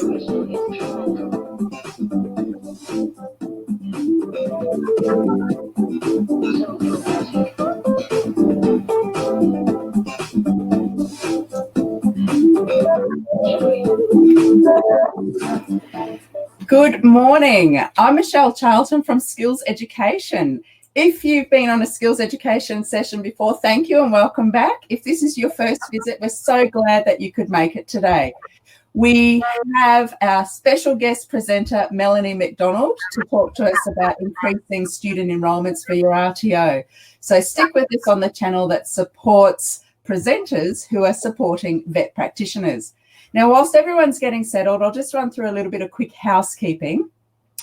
Good morning. I'm Michelle Charlton from Skills Education. If you've been on a skills education session before, thank you and welcome back. If this is your first visit, we're so glad that you could make it today. We have our special guest presenter, Melanie McDonald, to talk to us about increasing student enrolments for your RTO. So stick with us on the channel that supports presenters who are supporting vet practitioners. Now, whilst everyone's getting settled, I'll just run through a little bit of quick housekeeping.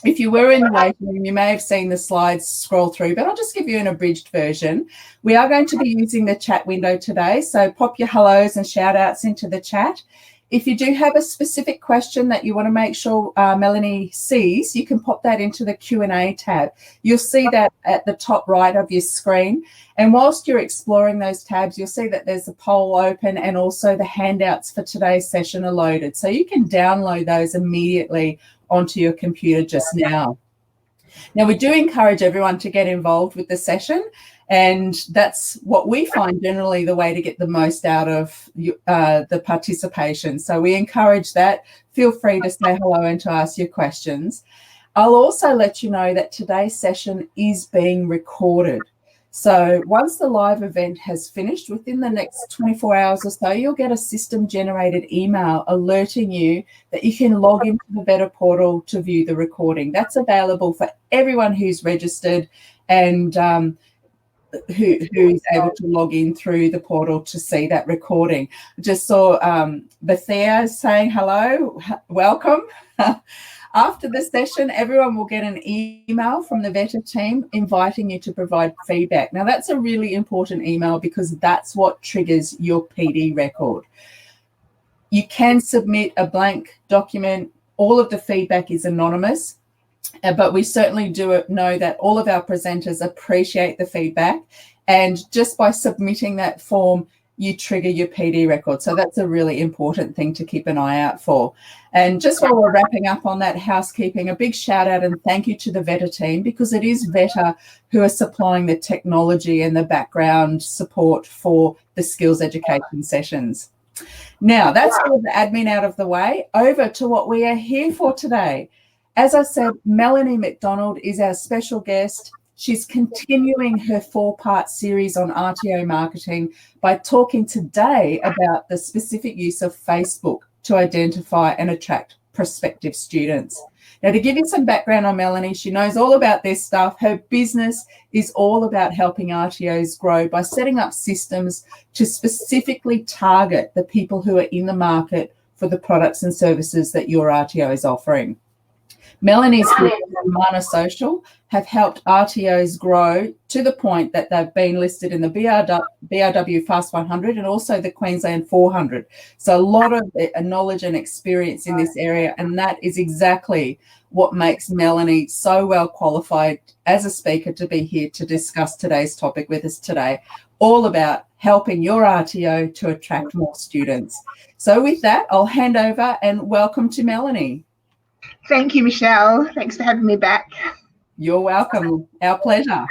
If you were in the waiting room, you may have seen the slides scroll through, but I'll just give you an abridged version. We are going to be using the chat window today, so pop your hellos and shout outs into the chat. If you do have a specific question that you want to make sure Melanie sees, you can pop that into the Q&A tab. You'll see that at the top right of your screen. And whilst you're exploring those tabs, you'll see that there's a poll open and also the handouts for today's session are loaded. So you can download those immediately onto your computer just now. Now, we do encourage everyone to get involved with the session, and that's what we find generally the way to get the most out of the participation. So we encourage that. Feel free to say hello and to ask your questions. I'll also let you know that today's session is being recorded. So once the live event has finished, within the next 24 hours or so, you'll get a system-generated email alerting you that you can log into the Better portal to view the recording. That's available for everyone who's registered and who's able to log in through the portal to see that recording. I just saw Bethea saying hello, welcome. After the session, everyone will get an email from the Vetter team inviting you to provide feedback. Now, that's a really important email because that's what triggers your PD record. You can submit a blank document. All of the feedback is anonymous, but we certainly do know that all of our presenters appreciate the feedback. And just by submitting that form, you trigger your PD record. So that's a really important thing to keep an eye out for. And just while we're wrapping up on that housekeeping, a big shout out and thank you to the Vetter team, because it is Vetter who are supplying the technology and the background support for the skills education sessions. Now, that's all the admin out of the way. Over to what we are here for today. As I said, Melanie McDonald is our special guest. She's continuing her 4-part series on RTO marketing by talking today about the specific use of Facebook to identify and attract prospective students. Now, to give you some background on Melanie, she knows all about this stuff. Her business is all about helping RTOs grow by setting up systems to specifically target the people who are in the market for the products and services that your RTO is offering. Melanie's group and Mana Social have helped RTOs grow to the point that they've been listed in the BRW Fast 100 and also the Queensland 400. So a lot of knowledge and experience in this area, and that is exactly what makes Melanie so well qualified as a speaker to be here to discuss today's topic with us today, all about helping your RTO to attract more students. So with that, I'll hand over and welcome to Melanie. Thank you, Michelle. Thanks for having me back. You're welcome. Our pleasure.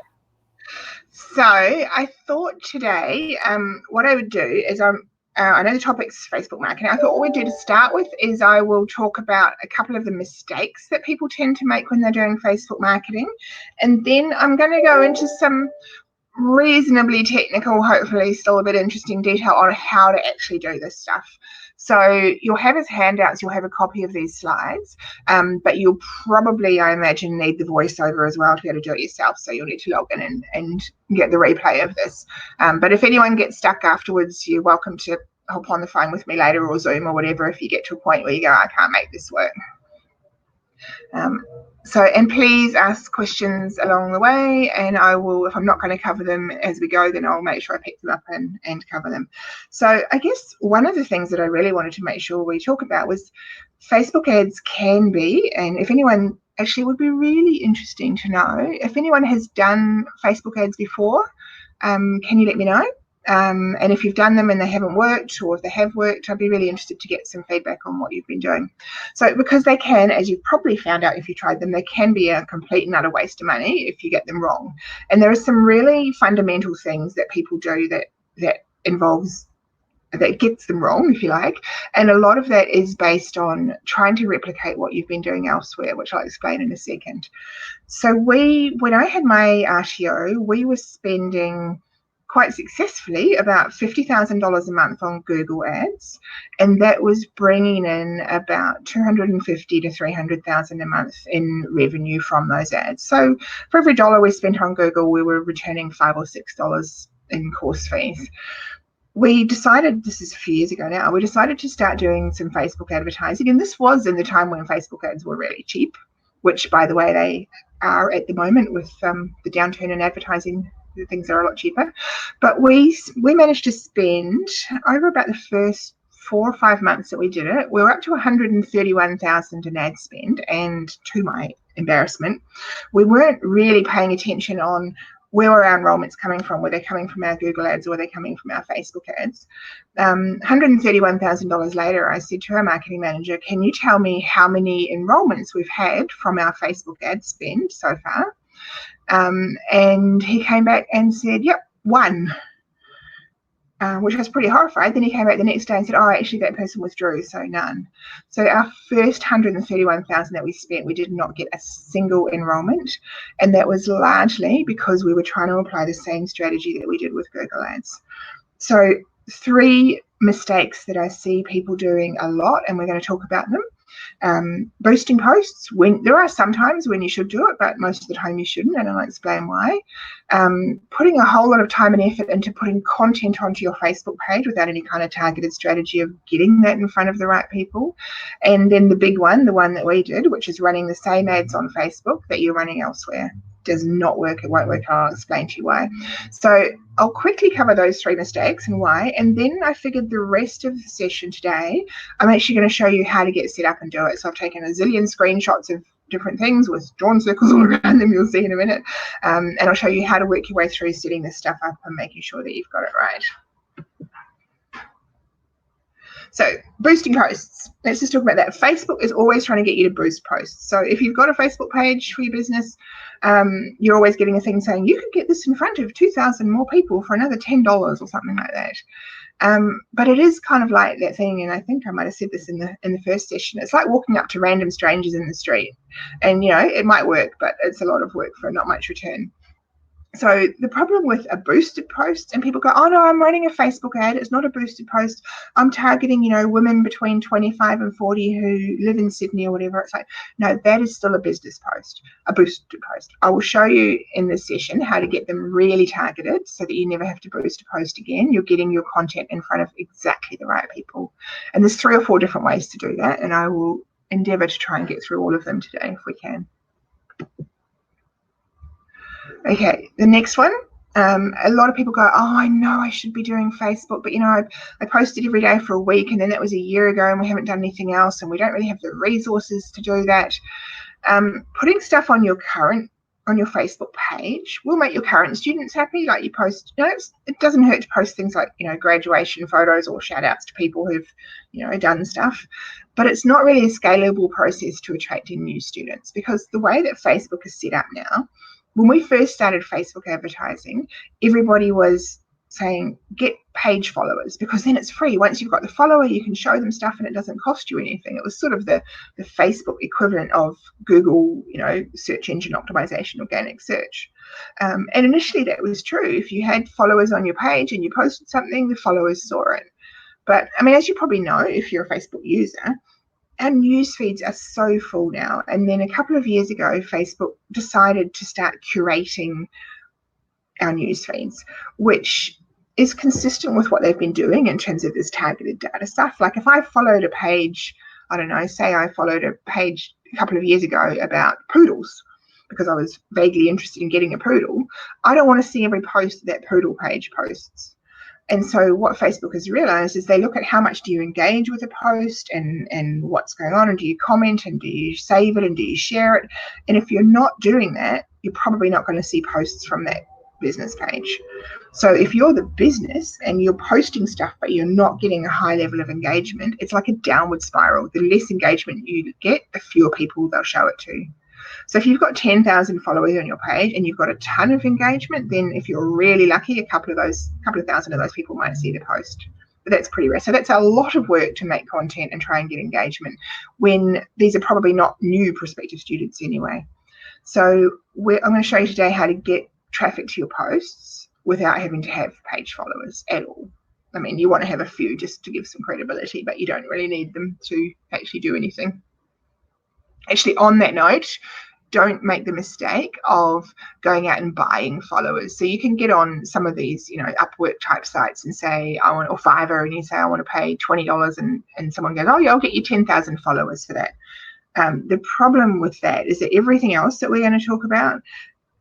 So I thought today what I would do is I know the topic's Facebook marketing. I thought what we'd do to start with is I will talk about a couple of the mistakes that people tend to make when they're doing Facebook marketing. And then I'm going to go into some reasonably technical, hopefully still a bit interesting detail on how to actually do this stuff. So you'll have as handouts, you'll have a copy of these slides, but you'll probably, I imagine, need the voiceover as well to be able to do it yourself. So you'll need to log in and get the replay of this. But if anyone gets stuck afterwards, you're welcome to hop on the phone with me later or Zoom or whatever if you get to a point where you go, I can't make this work. And please ask questions along the way, and I will, if I'm not going to cover them as we go, then I'll make sure I pick them up and cover them. So I guess one of the things that I really wanted to make sure we talk about was Facebook ads can be, and if anyone actually would be really interesting to know, if anyone has done Facebook ads before, can you let me know? And if you've done them and they haven't worked, or if they have worked, I'd be really interested to get some feedback on what you've been doing. So because they can, as you've probably found out if you tried them, they can be a complete and utter waste of money if you get them wrong. And there are some really fundamental things that people do that gets them wrong, if you like. And a lot of that is based on trying to replicate what you've been doing elsewhere, which I'll explain in a second. So when I had my RTO, we were spending quite successfully about $50,000 a month on Google ads, and that was bringing in about $250,000 to $300,000 a month in revenue from those ads. So for every dollar we spent on Google, we were returning $5 or $6 in course fees. We decided, this is a few years ago now, we decided to start doing some Facebook advertising, and this was in the time when Facebook ads were really cheap, which, by the way, they are at the moment with the downturn in advertising. Things are a lot cheaper. But we managed to spend, over about the first 4 or 5 months that we did it, we were up to $131,000 in ad spend, and to my embarrassment, we weren't really paying attention on where were our enrollments coming from. Were they coming from our Google ads, or were they coming from our Facebook ads? $131,000 later, I said to our marketing manager, can you tell me how many enrollments we've had from our Facebook ad spend so far? And he came back and said, yep, 1. Which I was pretty horrified. Then he came back the next day and said, oh, actually that person withdrew, so none. So our first $131,000 that we spent, we did not get a single enrollment, and that was largely because we were trying to apply the same strategy that we did with Google ads. So 3 mistakes that I see people doing a lot, and we're going to talk about them. Boosting posts, when there are some times when you should do it, but most of the time you shouldn't, and I'll explain why. Putting a whole lot of time and effort into putting content onto your Facebook page without any kind of targeted strategy of getting that in front of the right people. And then the big one, the one that we did, which is running the same ads on Facebook that you're running elsewhere. Does not work. It won't work. I'll explain to you why. So I'll quickly cover those 3 mistakes and why, and then I figured the rest of the session today, I'm actually going to show you how to get set up and do it. So I've taken a zillion screenshots of different things with drawn circles all around them, you'll see in a minute, and I'll show you how to work your way through setting this stuff up and making sure that you've got it right. So boosting posts, let's just talk about that. Facebook is always trying to get you to boost posts. So if you've got a Facebook page for your business, you're always getting a thing saying you could get this in front of 2,000 more people for another $10 or something like that. But it is kind of like that thing, and I think I might have said this in the first session. It's like walking up to random strangers in the street, and it might work, but it's a lot of work for not much return. So the problem with a boosted post, and people go, oh no, I'm running a Facebook ad, it's not a boosted post, I'm targeting, women between 25 and 40 who live in Sydney or whatever. It's like, no, that is still a business post, a boosted post. I will show you in this session how to get them really targeted so that you never have to boost a post again. You're getting your content in front of exactly the right people. And there's 3 or 4 different ways to do that, and I will endeavor to try and get through all of them today if we can. Okay, the next one. A lot of people go, oh, I know I should be doing Facebook, but I posted every day for a week, and then that was a year ago, and we haven't done anything else, and we don't really have the resources to do that. Putting stuff on your Facebook page will make your current students happy. Like you post, it doesn't hurt to post things like graduation photos or shout outs to people who've done stuff, but it's not really a scalable process to attract in new students, because the way that Facebook is set up now, when we first started Facebook advertising, everybody was saying get page followers, because then it's free. Once you've got the follower, you can show them stuff and it doesn't cost you anything. It was sort of the Facebook equivalent of Google, search engine optimization, organic search. And initially that was true. If you had followers on your page and you posted something, the followers saw it. But as you probably know, if you're a Facebook user, our news feeds are so full now. And then a couple of years ago, Facebook decided to start curating our news feeds, which is consistent with what they've been doing in terms of this targeted data stuff. Like if I followed a page, I don't know, say I followed a page a couple of years ago about poodles because I was vaguely interested in getting a poodle, I don't want to see every post that poodle page posts. And so what Facebook has realized is they look at how much do you engage with a post and what's going on, and do you comment, and do you save it, and do you share it. And if you're not doing that, you're probably not going to see posts from that business page. So if you're the business and you're posting stuff but you're not getting a high level of engagement, it's like a downward spiral. The less engagement you get, the fewer people they'll show it to. So if you've got 10,000 followers on your page and you've got a ton of engagement, then if you're really lucky, a couple of thousand of those people might see the post. But that's pretty rare. So that's a lot of work to make content and try and get engagement when these are probably not new prospective students anyway. So I'm going to show you today how to get traffic to your posts without having to have page followers at all. I mean, you want to have a few just to give some credibility, but you don't really need them to actually do anything. Actually, on that note, don't make the mistake of going out and buying followers. So you can get on some of these, Upwork type sites and say, or Fiverr, and you say, I want to pay $20, and someone goes, oh yeah, I'll get you 10,000 followers for that. The problem with that is that everything else that we're going to talk about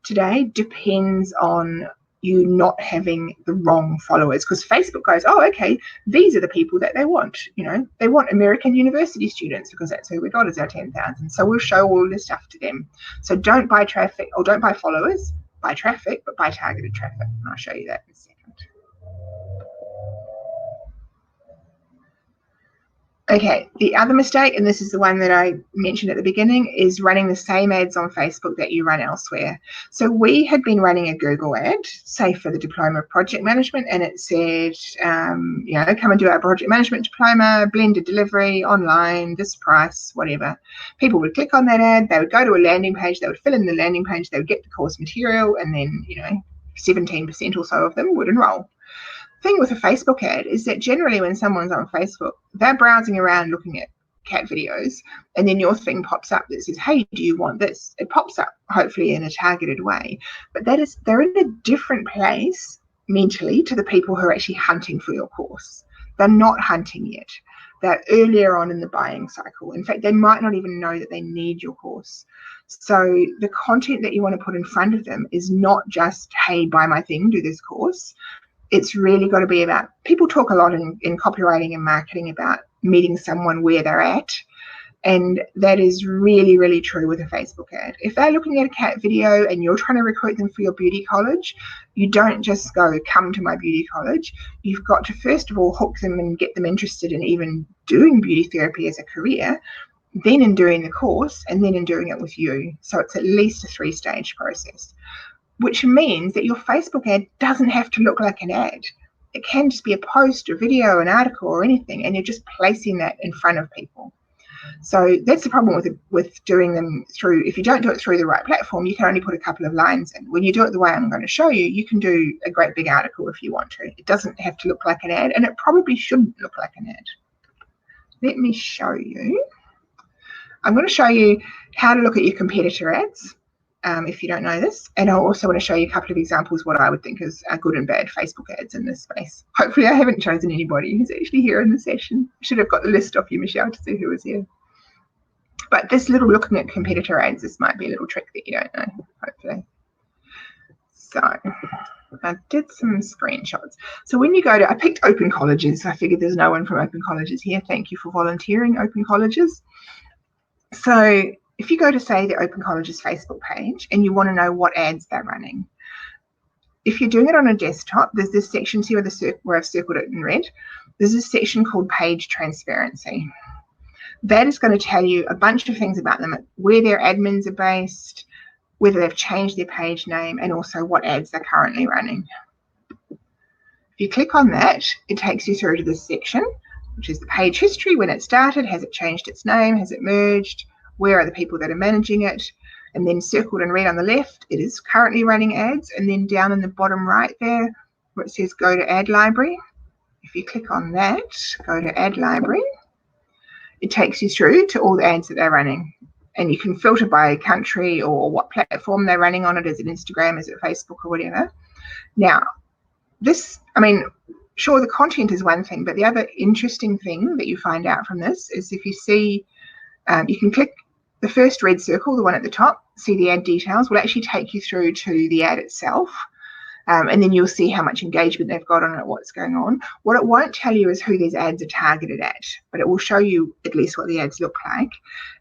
today depends on you not having the wrong followers, because Facebook goes, oh, okay, these are the people that they want. They want American university students because that's who we got as our 10,000. So we'll show all this stuff to them. So don't buy traffic, or don't buy followers, buy traffic, but buy targeted traffic. And I'll show you that in a second. Okay, the other mistake, and this is the one that I mentioned at the beginning, is running the same ads on Facebook that you run elsewhere. So we had been running a Google ad, say for the Diploma of Project Management, and it said, come and do our project management diploma, blended delivery, online, this price, whatever. People would click on that ad, they would go to a landing page, they would fill in the landing page, they would get the course material, and then, 17% or so of them would enroll. Thing with a Facebook ad is that generally when someone's on Facebook, they're browsing around looking at cat videos, and then your thing pops up that says, hey, do you want this? It pops up hopefully in a targeted way, but they're in a different place mentally to the people who are actually hunting for your course. They're not hunting yet. They're earlier on in the buying cycle. In fact, they might not even know that they need your course. So the content that you want to put in front of them is not just, hey, buy my thing, do this course. It's really got to be about, people talk a lot in copywriting and marketing about meeting someone where they're at. And that is really, really true with a Facebook ad. If they're looking at a cat video and you're trying to recruit them for your beauty college, you don't just go, come to my beauty college. You've got to, first of all, hook them and get them interested in even doing beauty therapy as a career, then in doing the course, and then in doing it with you. So it's at least a 3-stage process, which means that your Facebook ad doesn't have to look like an ad. It can just be a post, a video, an article, or anything, and you're just placing that in front of people. So that's the problem with doing them through, if you don't do it through the right platform, you can only put a couple of lines in. When you do it the way I'm going to show you, you can do a great big article if you want to. It doesn't have to look like an ad, and it probably shouldn't look like an ad. Let me show you. I'm going to show you how to look at your competitor ads. If you don't know this, and I also want to show you a couple of examples what I would think is good and bad Facebook ads in this space. Hopefully I haven't chosen anybody who's actually here in the session. Should have got the list off you, Michelle, to see who was here. But this little looking at competitor ads, this might be a little trick that you don't know, hopefully. So I did some screenshots. So when you go to, I picked open colleges. I figured there's no one from open colleges here. Thank you for volunteering, open colleges. So if you go to, say, the Open Colleges Facebook page and you want to know what ads they're running, if you're doing it on a desktop, there's this section, see where I've circled it in red, there's this section called Page Transparency. That is going to tell you a bunch of things about them, where their admins are based, whether they've changed their page name, and also what ads they're currently running. If you click on that, it takes you through to this section, which is the page history, when it started, has it changed its name, has it merged, where are the people that are managing it, and then circled in red on the left, it is currently running ads, and then down in the bottom right there, where it says go to ad library, if you click on that, go to ad library, it takes you through to all the ads that they're running, and you can filter by country or what platform they're running on it. Is it Instagram, is it Facebook, or whatever. Now this, sure, the content is one thing, but the other interesting thing that you find out from this is if you see, you can click the first red circle, the one at the top, see the ad details, will actually take you through to the ad itself. And then you'll see how much engagement they've got on it, what's going on. What it won't tell you is who these ads are targeted at, but it will show you at least what the ads look like.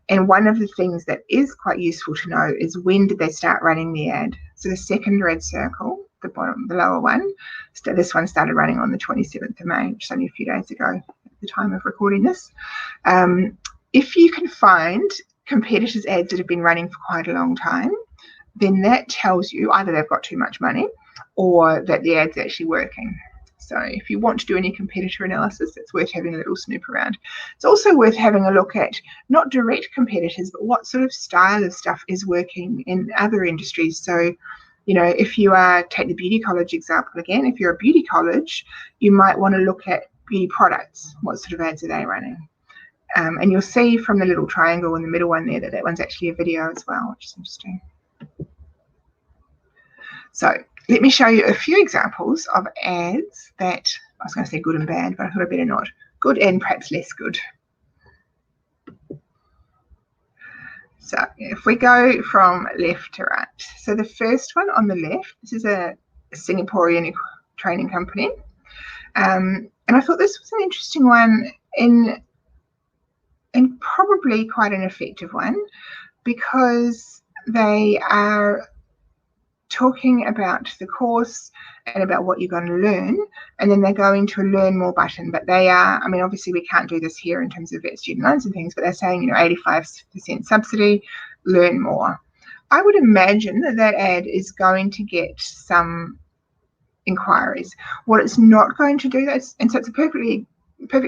And one of the things that is quite useful to know is when did they start running the ad. So the second red circle, the bottom, the lower one. So this one started running on the 27th of May, which is only a few days ago at the time of recording this. If you can find competitors' ads that have been running for quite a long time, then that tells you either they've got too much money or that the ad's actually working. So if you want to do any competitor analysis, it's worth having a little snoop around. It's also worth having a look at not direct competitors, but what sort of style of stuff is working in other industries. So, you know, if you take the beauty college example again, if you're a beauty college, you might want to look at beauty products. What sort of ads are they running? And you'll see from the little triangle in the middle one there that one's actually a video as well, which is interesting. So let me show you a few examples of ads that, I was going to say good and bad, but I thought I'd better not. Good and perhaps less good. So if we go from left to right. So the first one on the left, this is a Singaporean training company. And I thought this was an interesting one and probably quite an effective one, because they are talking about the course and about what you're going to learn, and then they're going to a learn more button. But they are, I mean, obviously we can't do this here in terms of student loans and things, but they're saying, you know, 85% subsidy, learn more. I would imagine that ad is going to get some inquiries. What it's not going to do, and so it's a perfectly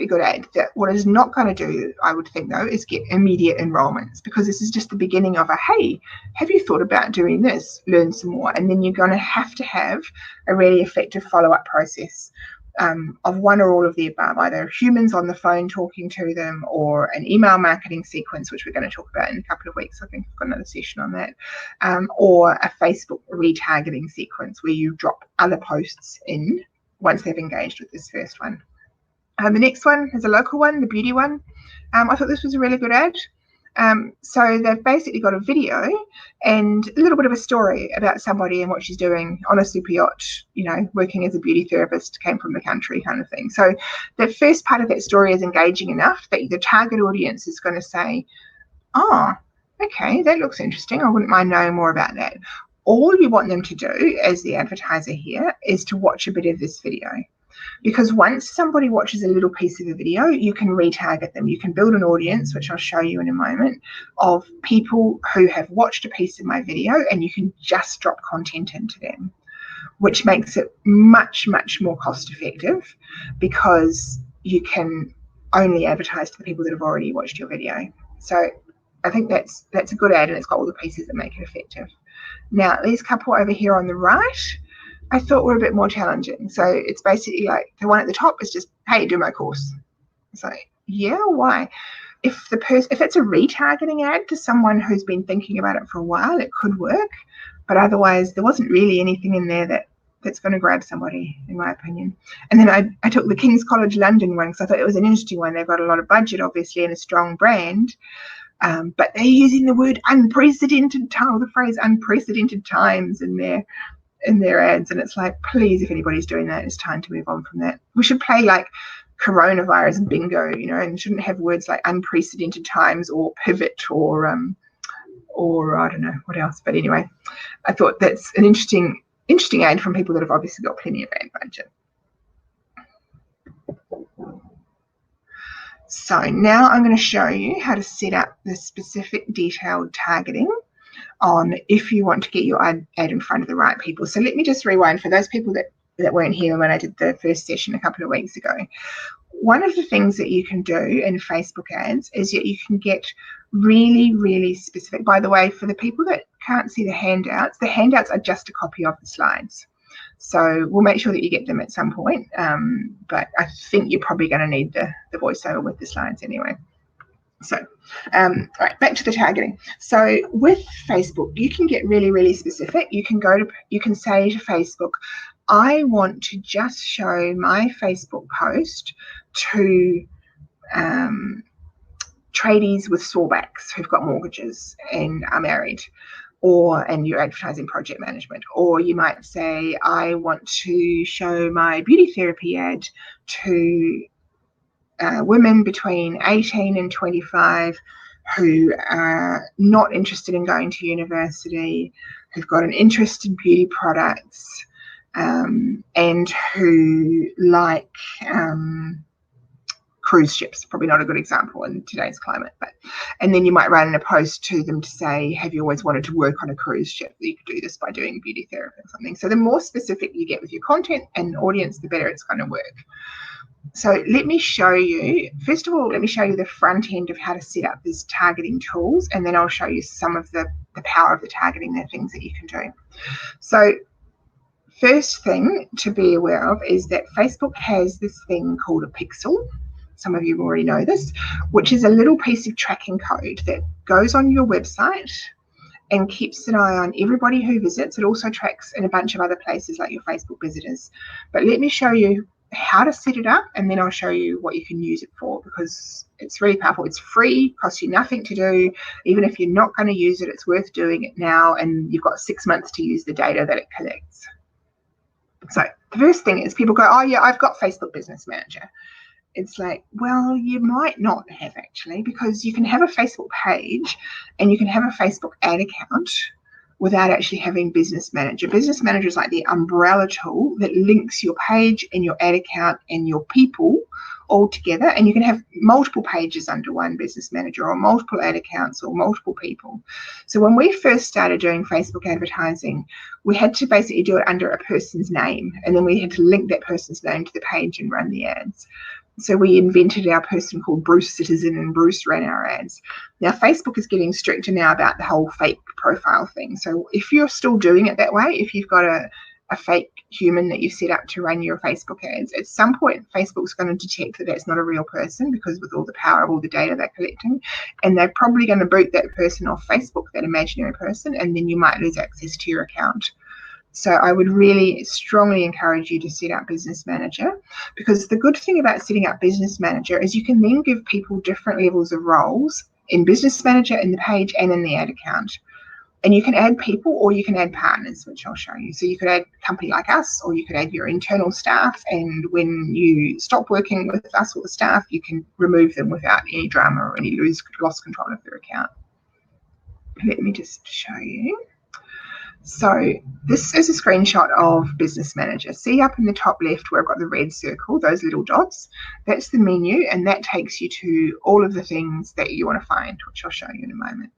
good ad, that what it's not going to do, I would think though, is get immediate enrolments, because this is just the beginning of a, hey, have you thought about doing this? Learn some more. And then you're going to have a really effective follow-up process of one or all of the above, either humans on the phone talking to them, or an email marketing sequence, which we're going to talk about in a couple of weeks. I think I've got another session on that, or a Facebook retargeting sequence where you drop other posts in once they've engaged with this first one. The next one is a local one, the beauty one. I thought this was a really good ad. So they've basically got a video and a little bit of a story about somebody and what she's doing on a super yacht, you know, working as a beauty therapist, came from the country kind of thing. So the first part of that story is engaging enough that the target audience is going to say, oh, okay, that looks interesting. I wouldn't mind knowing more about that. All you want them to do as the advertiser here is to watch a bit of this video. Because once somebody watches a little piece of a video, you can retarget them. You can build an audience, which I'll show you in a moment, of people who have watched a piece of my video, and you can just drop content into them, which makes it much, much more cost effective, because you can only advertise to the people that have already watched your video. So I think that's a good ad, and it's got all the pieces that make it effective. Now, these couple over here on the right, I thought were a bit more challenging. So it's basically like the one at the top is just, hey, do my course. It's like, yeah, why? If it's a retargeting ad to someone who's been thinking about it for a while, it could work. But otherwise, there wasn't really anything in there that's going to grab somebody, in my opinion. And then I took the King's College London one because I thought it was an interesting one. They've got a lot of budget, obviously, and a strong brand. But they're using the word unprecedented, the phrase unprecedented times in their ads, and it's like, please, if anybody's doing that, it's time to move on from that. We should play like coronavirus and bingo, you know, and shouldn't have words like unprecedented times or pivot or I don't know what else. But anyway, I thought that's an interesting ad from people that have obviously got plenty of ad budget. So now I'm going to show you how to set up the specific detailed targeting on if you want to get your ad in front of the right people. So let me just rewind for those people that weren't here when I did the first session a couple of weeks ago. One of the things that you can do in Facebook ads is that you can get really, really specific. By the way, for the people that can't see the handouts are just a copy of the slides. So we'll make sure that you get them at some point. But I think you're probably going to need the voiceover with the slides anyway. So, right, back to the targeting. So with Facebook, you can get really, really specific. You can say to Facebook, I want to just show my Facebook post to tradies with sawbacks who've got mortgages and are married, and you're advertising project management. Or you might say, I want to show my beauty therapy ad to women between 18 and 25 who are not interested in going to university, who've got an interest in beauty products, and who like cruise ships. Probably not a good example in today's climate, and then you might run in a post to them to say, have you always wanted to work on a cruise ship? You could do this by doing beauty therapy or something. So the more specific you get with your content and audience, the better it's going to work. So let me show you, first of all, let me show you the front end of how to set up these targeting tools, and then I'll show you some of the power of the targeting, the things that you can do. So first thing to be aware of is that Facebook has this thing called a pixel. Some of you already know this, which is a little piece of tracking code that goes on your website and keeps an eye on everybody who visits. It also tracks in a bunch of other places like your Facebook visitors. But let me show you how to set it up, and then I'll show you what you can use it for, because it's really powerful. It's free, costs you nothing to do. Even if you're not going to use it, it's worth doing it now, and you've got 6 months to use the data that it collects. So the first thing is people go, oh yeah, I've got Facebook Business Manager. It's like, well, you might not have actually, because you can have a Facebook page and you can have a Facebook ad account without actually having Business Manager. Business Manager is like the umbrella tool that links your page and your ad account and your people all together, and you can have multiple pages under one Business Manager, or multiple ad accounts, or multiple people. So when we first started doing Facebook advertising, we had to basically do it under a person's name, and then we had to link that person's name to the page and run the ads. So we invented our person called Bruce Citizen, and Bruce ran our ads. Now, Facebook is getting stricter now about the whole fake profile thing. So if you're still doing it that way, if you've got a fake human that you set up to run your Facebook ads, at some point Facebook's going to detect that that's not a real person, because with all the power of all the data they're collecting, and they're probably going to boot that person off Facebook, that imaginary person, and then you might lose access to your account. So I would really strongly encourage you to set up Business Manager, because the good thing about setting up Business Manager is you can then give people different levels of roles in Business Manager, in the page, and in the ad account. And you can add people, or you can add partners, which I'll show you. So you could add a company like us, or you could add your internal staff. And when you stop working with us or the staff, you can remove them without any drama or any lost control of their account. Let me just show you. So this is a screenshot of Business Manager. See up in the top left where I've got the red circle, those little dots, that's the menu, and that takes you to all of the things that you want to find, which I'll show you in a moment.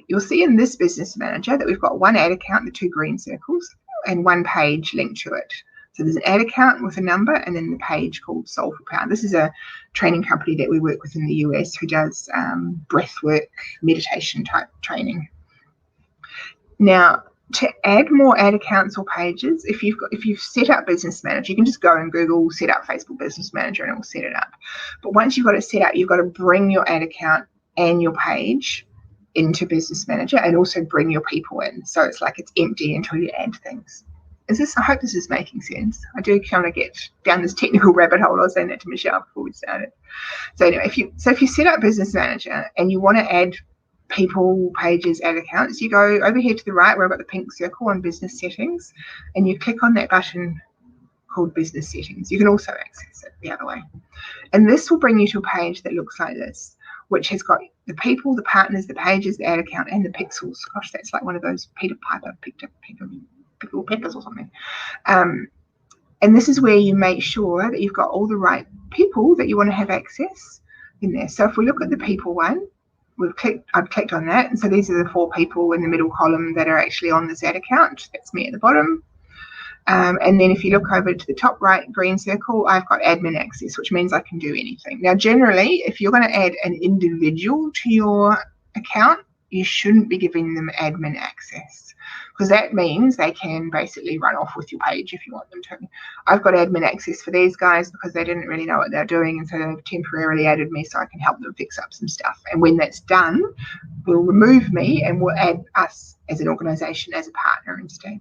You'll see in this Business Manager that we've got one ad account, the two green circles, and one page linked to it. So there's an ad account with a number, and then the page called Soulful Power. This is a training company that we work with in the US who does breathwork, meditation type training. Now, to add more ad accounts or pages, if you've set up Business Manager, you can just go and Google set up Facebook Business Manager and it will set it up. But once you've got it set up, you've got to bring your ad account and your page into Business Manager, and also bring your people in. So it's like it's empty until you add things. I hope this is making sense. I do kind of get down this technical rabbit hole. I was saying that to Michelle before we started. So anyway, if you set up Business Manager and you want to add people, pages, ad accounts, you go over here to the right where I've got the pink circle on Business Settings, and you click on that button called Business Settings. You can also access it the other way. And this will bring you to a page that looks like this, which has got the people, the partners, the pages, the ad account, and the pixels. Gosh, that's like one of those Peter Piper pickled peppers or something. And this is where you make sure that you've got all the right people that you want to have access in there. So if we look at the people one, I've clicked on that, and so these are the 4 people in the middle column that are actually on this ad account. That's me at the bottom. And then if you look over to the top right green circle, I've got admin access, which means I can do anything. Now, generally, if you're going to add an individual to your account, you shouldn't be giving them admin access, because that means they can basically run off with your page if you want them to. I've got admin access for these guys because they didn't really know what they're doing, and so they've temporarily added me so I can help them fix up some stuff. And when that's done, we'll remove me and we'll add us as an organization as a partner instead.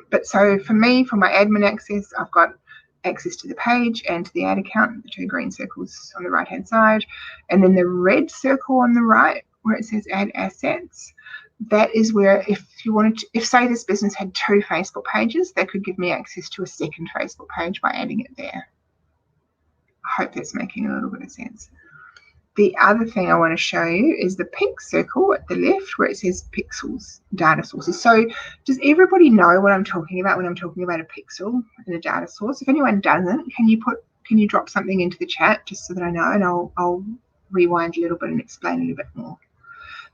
But so for me, for my admin access, I've got access to the page and to the ad account, the 2 green circles on the right hand side, and then the red circle on the right where it says add assets. That is where if say this business had 2 Facebook pages, they could give me access to a second Facebook page by adding it there. I hope that's making a little bit of sense. The other thing I want to show you is the pink circle at the left where it says pixels, data sources. So does everybody know what I'm talking about when I'm talking about a pixel and a data source? If anyone doesn't, can you drop something into the chat just so that I know, and I'll rewind a little bit and explain a little bit more.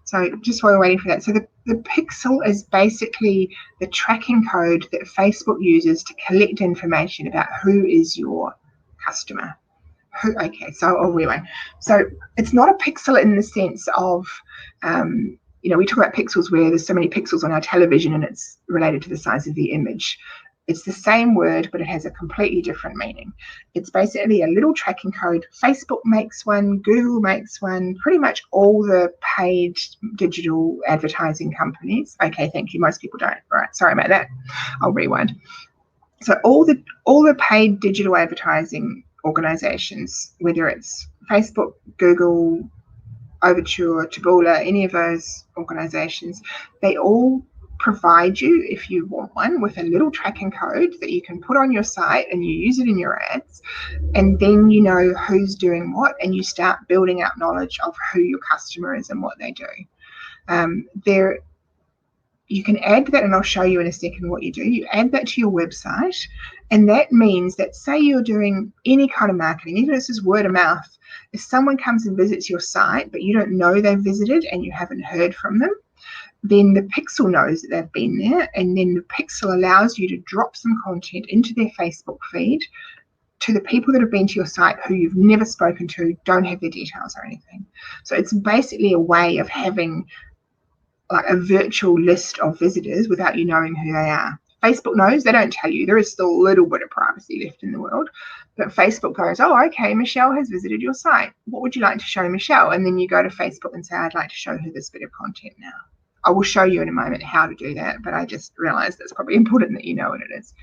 So just while we're waiting for that, so the pixel is basically the tracking code that Facebook uses to collect information about who is your customer. Okay, so I'll rewind. So it's not a pixel in the sense of, we talk about pixels where there's so many pixels on our television and it's related to the size of the image. It's the same word, but it has a completely different meaning. It's basically a little tracking code. Facebook makes one, Google makes one, pretty much all the paid digital advertising companies. Okay, thank you. Most people don't. All right, sorry about that. I'll rewind. So all the paid digital advertising organizations, whether it's Facebook, Google, Overture, Taboola, any of those organizations, they all provide you, if you want one, with a little tracking code that you can put on your site and you use it in your ads, and then you know who's doing what and you start building up knowledge of who your customer is and what they do. You can add that, and I'll show you in a second what you do. You add that to your website, and that means that, say you're doing any kind of marketing, even if this is word of mouth, if someone comes and visits your site but you don't know they've visited and you haven't heard from them, then the pixel knows that they've been there, and then the pixel allows you to drop some content into their Facebook feed to the people that have been to your site who you've never spoken to, don't have their details or anything. So it's basically a way of having like a virtual list of visitors without you knowing who they are. Facebook knows, they don't tell you. There is still a little bit of privacy left in the world, but Facebook goes, oh, okay, Michelle has visited your site. What would you like to show Michelle? And then you go to Facebook and say, I'd like to show her this bit of content now. I will show you in a moment how to do that, but I just realized that's probably important that you know what it is.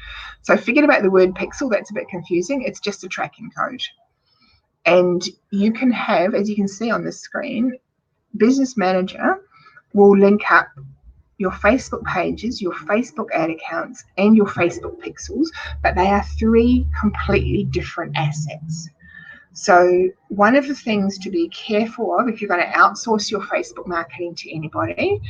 So forget about the word pixel. That's a bit confusing. It's just a tracking code. And you can have, as you can see on the screen, Business Manager will link up your Facebook pages, your Facebook ad accounts, and your Facebook pixels, but they are three completely different assets. So one of the things to be careful of if you're going to outsource your Facebook marketing to anybody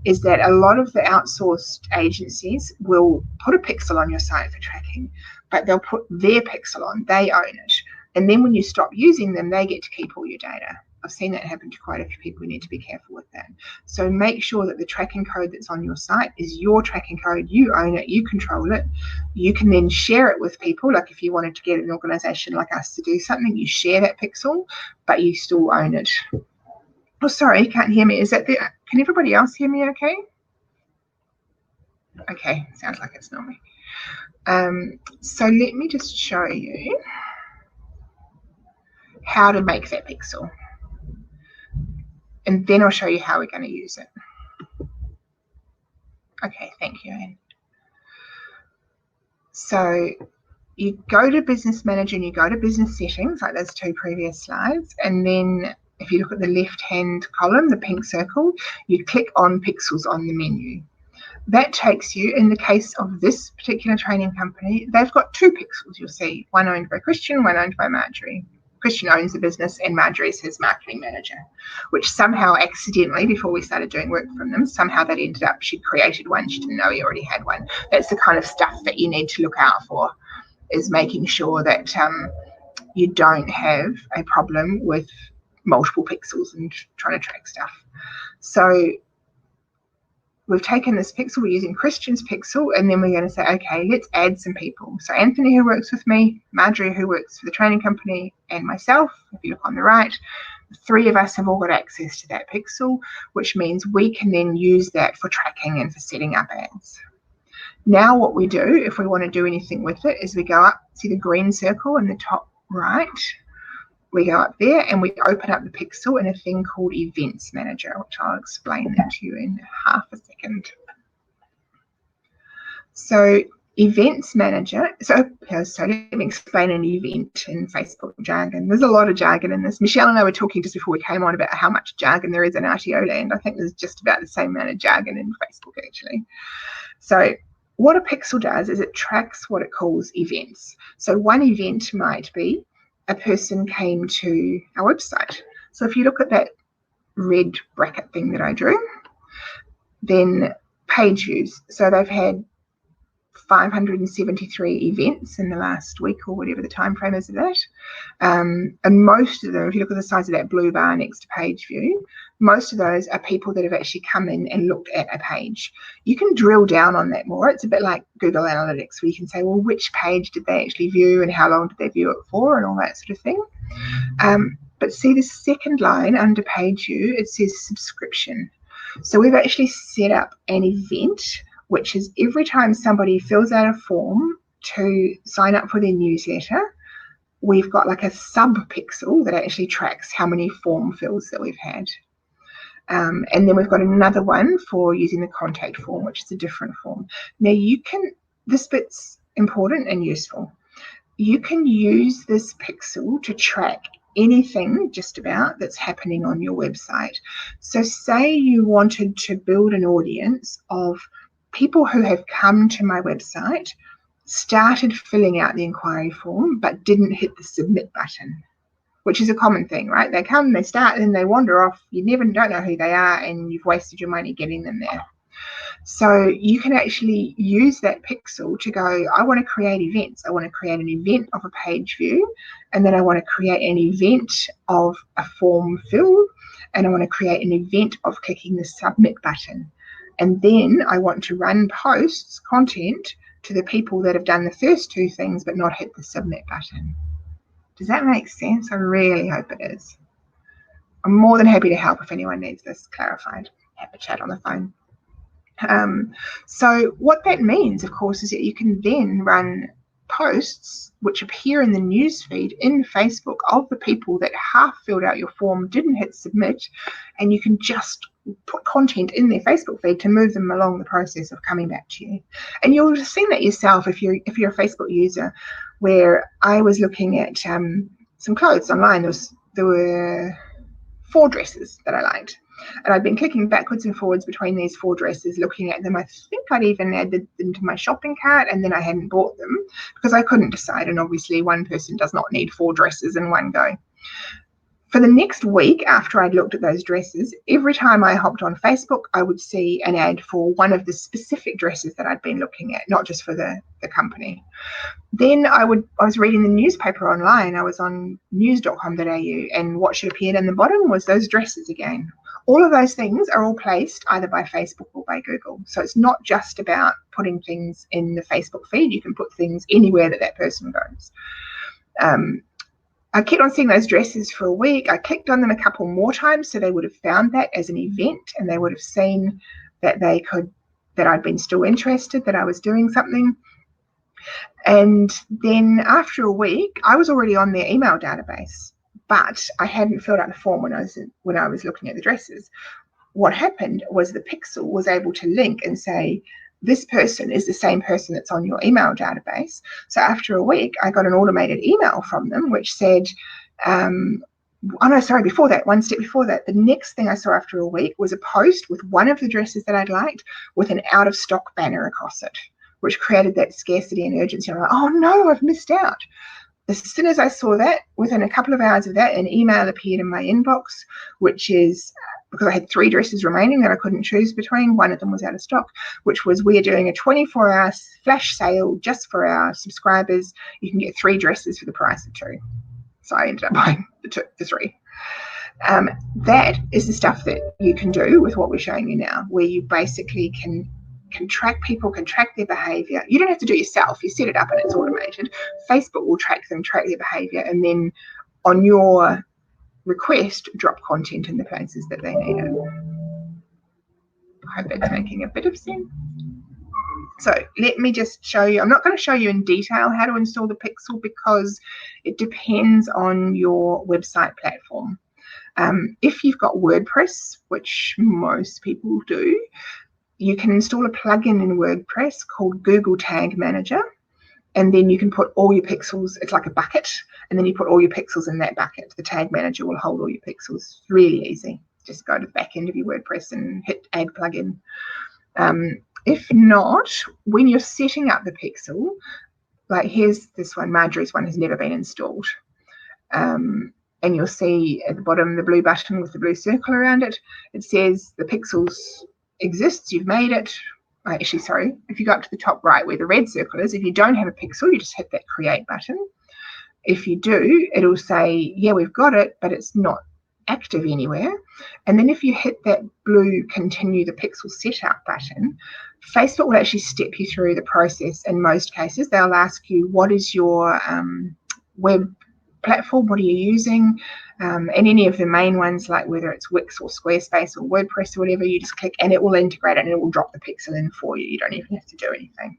is that a lot of the outsourced agencies will put a pixel on your site for tracking, but they'll put their pixel on, they own it. And then when you stop using them, they get to keep all your data. I've seen that happen to quite a few people. You need to be careful with that. So make sure that the tracking code that's on your site is your tracking code. You own it. You control it. You can then share it with people. Like if you wanted to get an organization like us to do something, you share that pixel, but you still own it. Oh, sorry, you can't hear me. Can everybody else hear me okay? Okay, sounds like it's not me. So let me just show you how to make that pixel. And then I'll show you how we're going to use it. Okay, thank you, Anne. So you go to Business Manager and you go to Business Settings, like those two previous slides. And then if you look at the left-hand column, the pink circle, you click on Pixels on the menu. That takes you, in the case of this particular training company, they've got two pixels, you'll see. One owned by Christian, one owned by Marjorie. Christian owns the business and Marjorie is his marketing manager, which somehow accidentally, before we started doing work from them, somehow that ended up, she'd created one, she didn't know he already had one. That's the kind of stuff that you need to look out for, is making sure that you don't have a problem with multiple pixels and trying to track stuff. So we've taken this pixel, we're using Christian's pixel, and then we're going to say, okay, let's add some people. So Anthony, who works with me, Marjorie, who works for the training company, and myself, if you look on the right, the three of us have all got access to that pixel, which means we can then use that for tracking and for setting up ads. Now what we do, if we want to do anything with it, is we go up, see the green circle in the top right, we go up there and we open up the pixel in a thing called Events Manager, which I'll explain that to you in half a second. So Events Manager, so let me explain an event in Facebook jargon. There's a lot of jargon in this. Michelle and I were talking just before we came on about how much jargon there is in RTO land. I think there's just about the same amount of jargon in Facebook actually. So what a pixel does is it tracks what it calls events. So one event might be a person came to our website. So if you look at that red bracket thing that I drew, then page views. So they've had 573 events in the last week or whatever the time frame is of that. And most of them, if you look at the size of that blue bar next to page view, most of those are people that have actually come in and looked at a page. You can drill down on that more. It's a bit like Google Analytics, where you can say, well, which page did they actually view and how long did they view it for and all that sort of thing. But see the second line under page view, it says subscription. So we've actually set up an event, which is every time somebody fills out a form to sign up for their newsletter, we've got like a sub pixel that actually tracks how many form fills that we've had. And then we've got another one for using the contact form, which is a different form. Now this bit's important and useful. You can use this pixel to track anything just about that's happening on your website. So say you wanted to build an audience of people who have come to my website, started filling out the inquiry form, but didn't hit the submit button, which is a common thing, right? They come, they start, and then they wander off. You don't know who they are, and you've wasted your money getting them there. So you can actually use that pixel to go, I want to create events. I want to create an event of a page view, and then I want to create an event of a form fill, and I want to create an event of clicking the submit button. And then I want to run posts, content, to the people that have done the first two things but not hit the submit button. Does that make sense? I really hope it is. I'm more than happy to help if anyone needs this clarified. Have a chat on the phone. So what that means, of course, is that you can then run posts which appear in the newsfeed in Facebook of the people that half filled out your form, didn't hit submit, and you can just put content in their Facebook feed to move them along the process of coming back to you. And you'll have seen that yourself if you're a Facebook user, where I was looking at some clothes online. There were 4 dresses that I liked. And I'd been clicking backwards and forwards between these 4 dresses, looking at them. I think I'd even added them to my shopping cart, and then I hadn't bought them because I couldn't decide. And obviously one person does not need 4 dresses in one go. For the next week after I'd looked at those dresses, every time I hopped on Facebook, I would see an ad for one of the specific dresses that I'd been looking at, not just for the company. Then I was reading the newspaper online. I was on news.com.au, and what should appear in the bottom was those dresses again. All of those things are all placed either by Facebook or by Google. So it's not just about putting things in the Facebook feed. You can put things anywhere that person goes. I kept on seeing those dresses for a week. I clicked on them a couple more times, so they would have found that as an event, and they would have seen that I'd been still interested, that I was doing something. And then after a week, I was already on their email database, but I hadn't filled out the form when I was looking at the dresses. What happened was the pixel was able to link and say, this person is the same person that's on your email database. So after a week, I got an automated email from them which said, before that, one step before that, the next thing I saw after a week was a post with one of the dresses that I'd liked with an out of stock banner across it, which created that scarcity and urgency. I'm like, oh no, I've missed out. As soon as I saw that, within a couple of hours of that, an email appeared in my inbox, which is because I had 3 dresses remaining that I couldn't choose between. One of them was out of stock, which was, we're doing a 24-hour flash sale just for our subscribers. You can get 3 dresses for the price of 2. So I ended up buying the 3. That is the stuff that you can do with what we're showing you now, where you basically can track people, can track their behavior. You don't have to do it yourself. You set it up and it's automated. Facebook will track them, track their behavior, and then on your request, drop content in the places that they need it. I hope that's making a bit of sense. So let me just show you. I'm not going to show you in detail how to install the Pixel because it depends on your website platform. If you've got WordPress, which most people do, you can install a plugin in WordPress called Google Tag Manager, and then you can put all your pixels. It's like a bucket, and then you put all your pixels in that bucket. The Tag Manager will hold all your pixels. It's really easy. Just go to the back end of your WordPress and hit Add Plugin. If not, when you're setting up the pixel, like here's this one, Marjorie's one has never been installed. and you'll see at the bottom the blue button with the blue circle around it. It says the pixels exists, you've made it. Actually, sorry, if you go up to the top right where the red circle is, if you don't have a pixel, you just hit that create button. If you do, it'll say, yeah, we've got it, but it's not active anywhere. And then if you hit that blue continue the pixel setup button, Facebook will actually step you through the process. In most cases, they'll ask you, what is your web platform, what are you using? And any of the main ones, like whether it's Wix or Squarespace or WordPress or whatever, you just click and it will integrate it and it will drop the pixel in for you. You don't even have to do anything.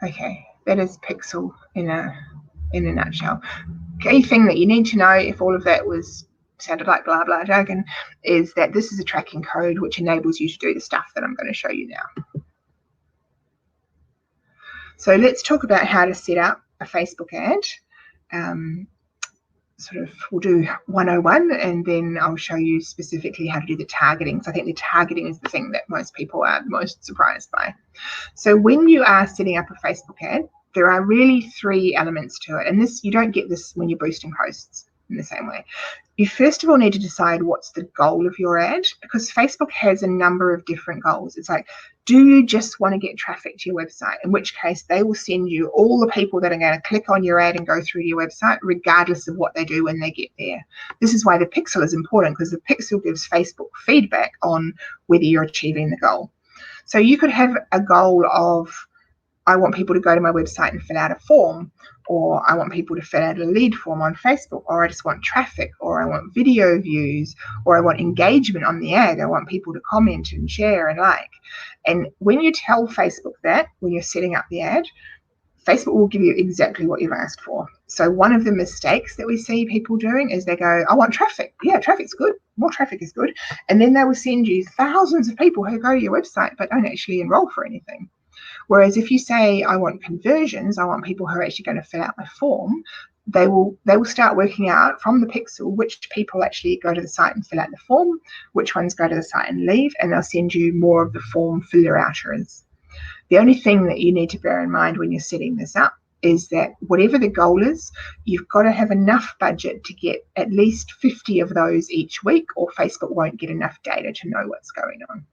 Okay, that is Pixel in a nutshell. Key thing that you need to know, if all of that sounded like blah blah jargon, is that this is a tracking code which enables you to do the stuff that I'm going to show you now. So let's talk about how to set up a Facebook ad. We'll do 101 and then I'll show you specifically how to do the targeting. So I think the targeting is the thing that most people are most surprised by. So when you are setting up a Facebook ad, there are really 3 elements to it. And this, you don't get this when you're boosting posts in the same way. You first of all need to decide what's the goal of your ad, because Facebook has a number of different goals. It's like, do you just want to get traffic to your website? In which case they will send you all the people that are going to click on your ad and go through to your website, regardless of what they do when they get there. This is why the pixel is important, because the pixel gives Facebook feedback on whether you're achieving the goal. So you could have a goal of, I want people to go to my website and fill out a form, or I want people to fill out a lead form on Facebook, or I just want traffic, or I want video views, or I want engagement on the ad. I want people to comment and share and like. And when you tell Facebook that, when you're setting up the ad, Facebook will give you exactly what you've asked for. So one of the mistakes that we see people doing is they go, I want traffic. Yeah, traffic's good. More traffic is good. And then they will send you thousands of people who go to your website but don't actually enroll for anything. Whereas if you say, I want conversions, I want people who are actually going to fill out my form, they will start working out from the pixel which people actually go to the site and fill out the form, which ones go to the site and leave, and they'll send you more of the form filler outers. The only thing that you need to bear in mind when you're setting this up is that whatever the goal is, you've got to have enough budget to get at least 50 of those each week, or Facebook won't get enough data to know what's going on.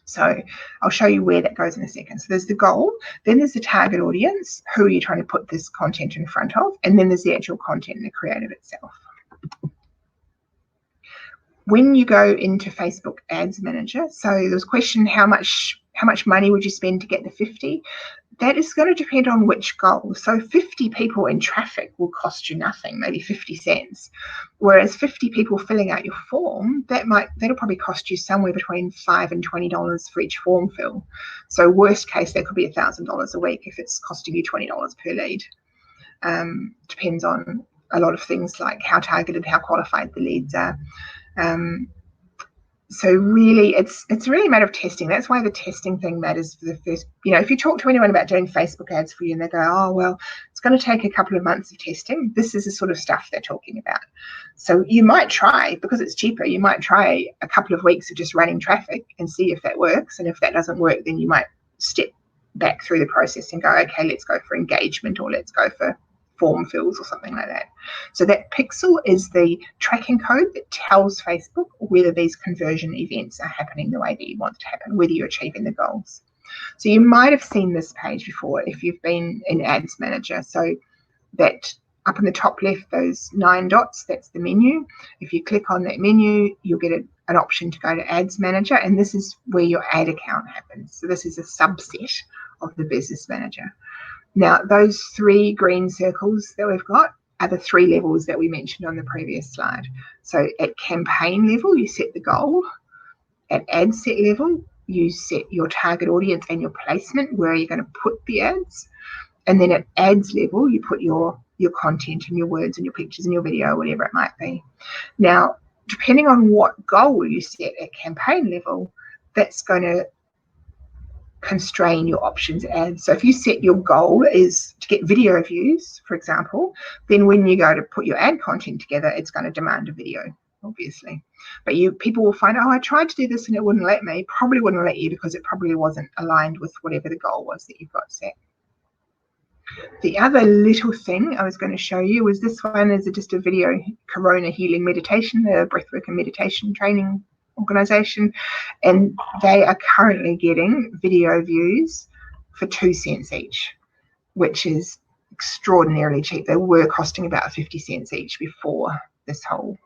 So I'll show you where that goes in a second. So there's the goal, then there's the target audience, who are you trying to put this content in front of, and then there's the actual content and the creative itself. When you go into Facebook Ads Manager, so there was a question, how much money would you spend to get the 50? That is going to depend on which goal. So 50 people in traffic will cost you nothing, maybe 50 cents. Whereas 50 people filling out your form, that'll probably cost you somewhere between $5 and $20 for each form fill. So worst case, that could be $1,000 a week if it's costing you $20 per lead. Depends on a lot of things like how targeted, how qualified the leads are. So really, it's really a matter of testing. That's why the testing thing matters for the first, if you talk to anyone about doing Facebook ads for you and they go, oh, well, it's going to take a couple of months of testing, this is the sort of stuff they're talking about. So you might try, because it's cheaper, you might try a couple of weeks of just running traffic and see if that works. And if that doesn't work, then you might step back through the process and go, okay, let's go for engagement, or let's go for form fills or something like that. So that pixel is the tracking code that tells Facebook whether these conversion events are happening the way that you want to happen, whether you're achieving the goals. So you might have seen this page before if you've been in Ads Manager. So that up in the top left, those 9 dots, that's the menu. If you click on that menu, you'll get an option to go to Ads Manager, and this is where your ad account happens. So this is a subset of the Business Manager. Now, those 3 green circles that we've got are the 3 levels that we mentioned on the previous slide. So at campaign level, you set the goal. At ad set level, you set your target audience and your placement, where you're going to put the ads. And then at ads level, you put your content and your words and your pictures and your video, whatever it might be. Now, depending on what goal you set at campaign level, that's going to constrain your options ads. So if you set your goal is to get video views, for example, then when you go to put your ad content together, it's going to demand a video, obviously. But people will find, oh, I tried to do this and it wouldn't let me. Probably wouldn't let you because it probably wasn't aligned with whatever the goal was that you've got set. The other little thing I was going to show you was this one is just a video, Corona Healing Meditation, the breathwork and meditation training organization, and they are currently getting video views for 2 cents each, which is extraordinarily cheap. They were costing about 50 cents each before this whole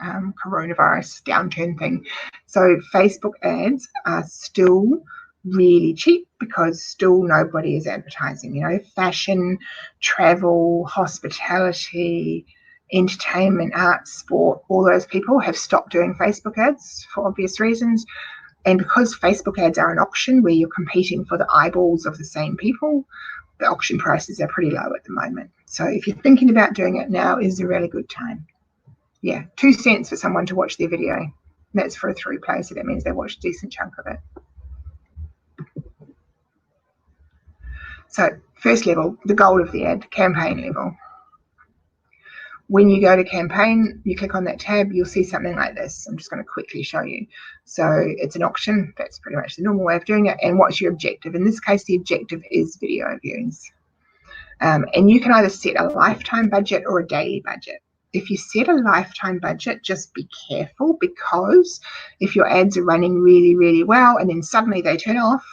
coronavirus downturn thing. So Facebook ads are still really cheap because still nobody is advertising. You know, fashion, travel, hospitality, entertainment, art, sport, all those people have stopped doing Facebook ads for obvious reasons. And because Facebook ads are an auction where you're competing for the eyeballs of the same people, the auction prices are pretty low at the moment. So if you're thinking about doing it, now is a really good time. Yeah, 2 cents for someone to watch their video. That's for a 3 play, so that means they watched a decent chunk of it. So first level, the goal of the ad, campaign level. When you go to campaign, you click on that tab, you'll see something like this. I'm just going to quickly show you. So it's an auction. That's pretty much the normal way of doing it. And what's your objective? In this case, the objective is video views. And you can either set a lifetime budget or a daily budget. If you set a lifetime budget, just be careful, because if your ads are running really, really well and then suddenly they turn off,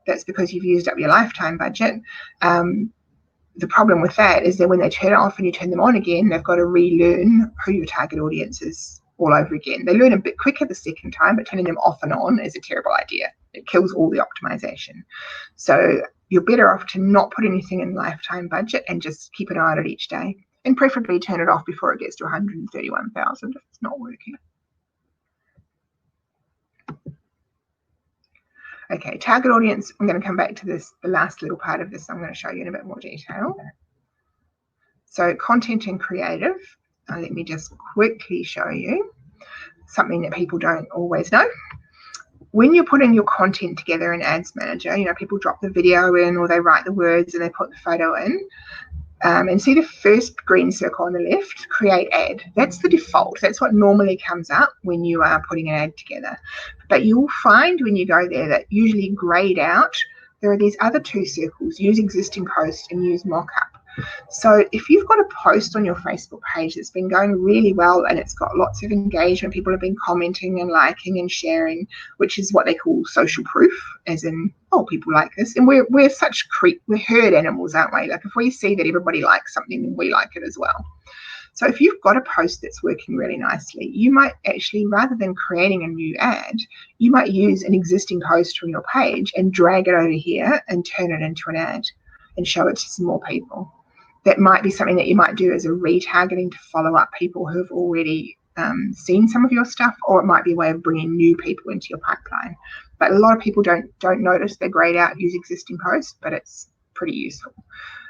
that's because you've used up your lifetime budget. The problem with that is that when they turn off and you turn them on again, they've got to relearn who your target audience is all over again. They learn a bit quicker the second time, but turning them off and on is a terrible idea. It kills all the optimization. So you're better off to not put anything in lifetime budget and just keep an eye on it each day. And preferably turn it off before it gets to 131,000 if it's not working. Okay, target audience. I'm going to come back to this, the last little part of this I'm going to show you in a bit more detail. So content and creative. Let me just quickly show you something that people don't always know. When you're putting your content together in Ads Manager, you know, people drop the video in or they write the words and they put the photo in. And see the first green circle on the left, create ad. That's the default. That's what normally comes up when you are putting an ad together. But you'll find when you go there that usually grayed out, there are these other 2 circles, use existing post and use mockup. So if you've got a post on your Facebook page that's been going really well and it's got lots of engagement, people have been commenting and liking and sharing, which is what they call social proof, as in, oh, people like this. And we're such we're herd animals, aren't we? Like if we see that everybody likes something, then we like it as well. So if you've got a post that's working really nicely, you might actually, rather than creating a new ad, you might use an existing post from your page and drag it over here and turn it into an ad and show it to some more people. That might be something that you might do as a retargeting to follow up people who have already seen some of your stuff, or it might be a way of bringing new people into your pipeline. But a lot of people don't notice they're grayed out, use existing posts, but it's pretty useful.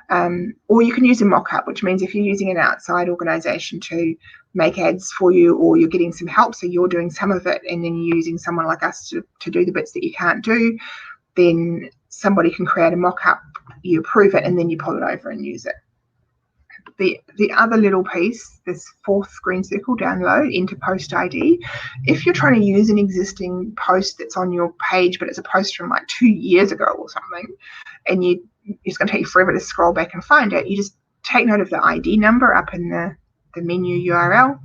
Or you can use a mock-up, which means if you're using an outside organization to make ads for you, or you're getting some help, so you're doing some of it and then you're using someone like us to do the bits that you can't do, then somebody can create a mock-up, you approve it, and then you pull it over and use it. The other little piece, this 4th green circle down low, enter post ID. If you're trying to use an existing post that's on your page, but it's a post from like 2 years ago or something, and it's going to take you forever to scroll back and find it, you just take note of the ID number up in the menu URL,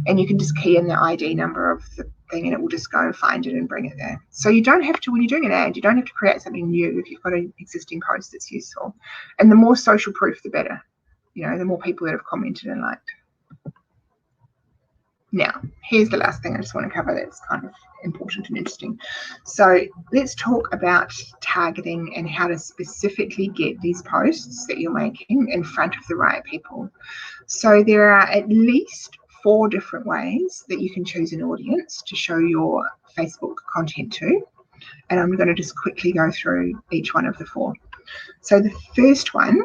and you can just key in the ID number of the thing and it will just go and find it and bring it there. So you don't have to, when you're doing an ad, you don't have to create something new if you've got an existing post that's useful. And the more social proof, the better. You know, the more people that have commented and liked. Now, here's the last thing I just want to cover that's kind of important and interesting. So let's talk about targeting and how to specifically get these posts that you're making in front of the right people. So there are at least 4 different ways that you can choose an audience to show your Facebook content to. And I'm going to just quickly go through each one of the 4. So the first one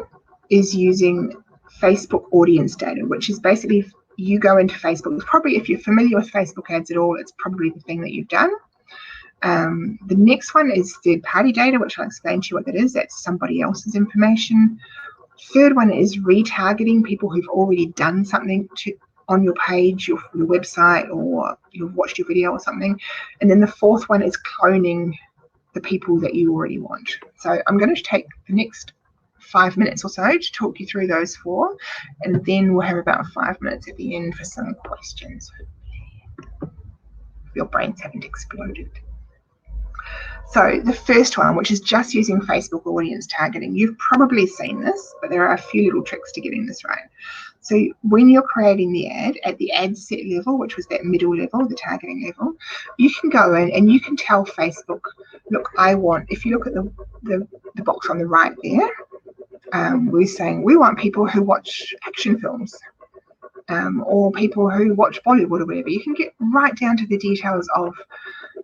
is using Facebook audience data, which is basically you go into Facebook. It's probably, if you're familiar with Facebook ads at all, it's probably the thing that you've done. The next one is third-party data, which I'll explain to you what that is. That's somebody else's information. Third one is retargeting people who've already done something on your page, your website, or you've watched your video or something. And then the 4th one is cloning the people that you already want. So I'm going to take the next 5 minutes or so to talk you through those 4, and then we'll have about 5 minutes at the end for some questions. Your brains haven't exploded. So the first one, which is just using Facebook audience targeting, you've probably seen this, but there are a few little tricks to getting this right. So when you're creating the ad at the ad set level, which was that middle level, the targeting level, you can go in and you can tell Facebook, look, if you look at the box on the right there, we're saying we want people who watch action films, or people who watch Bollywood or whatever. You can get right down to the details of,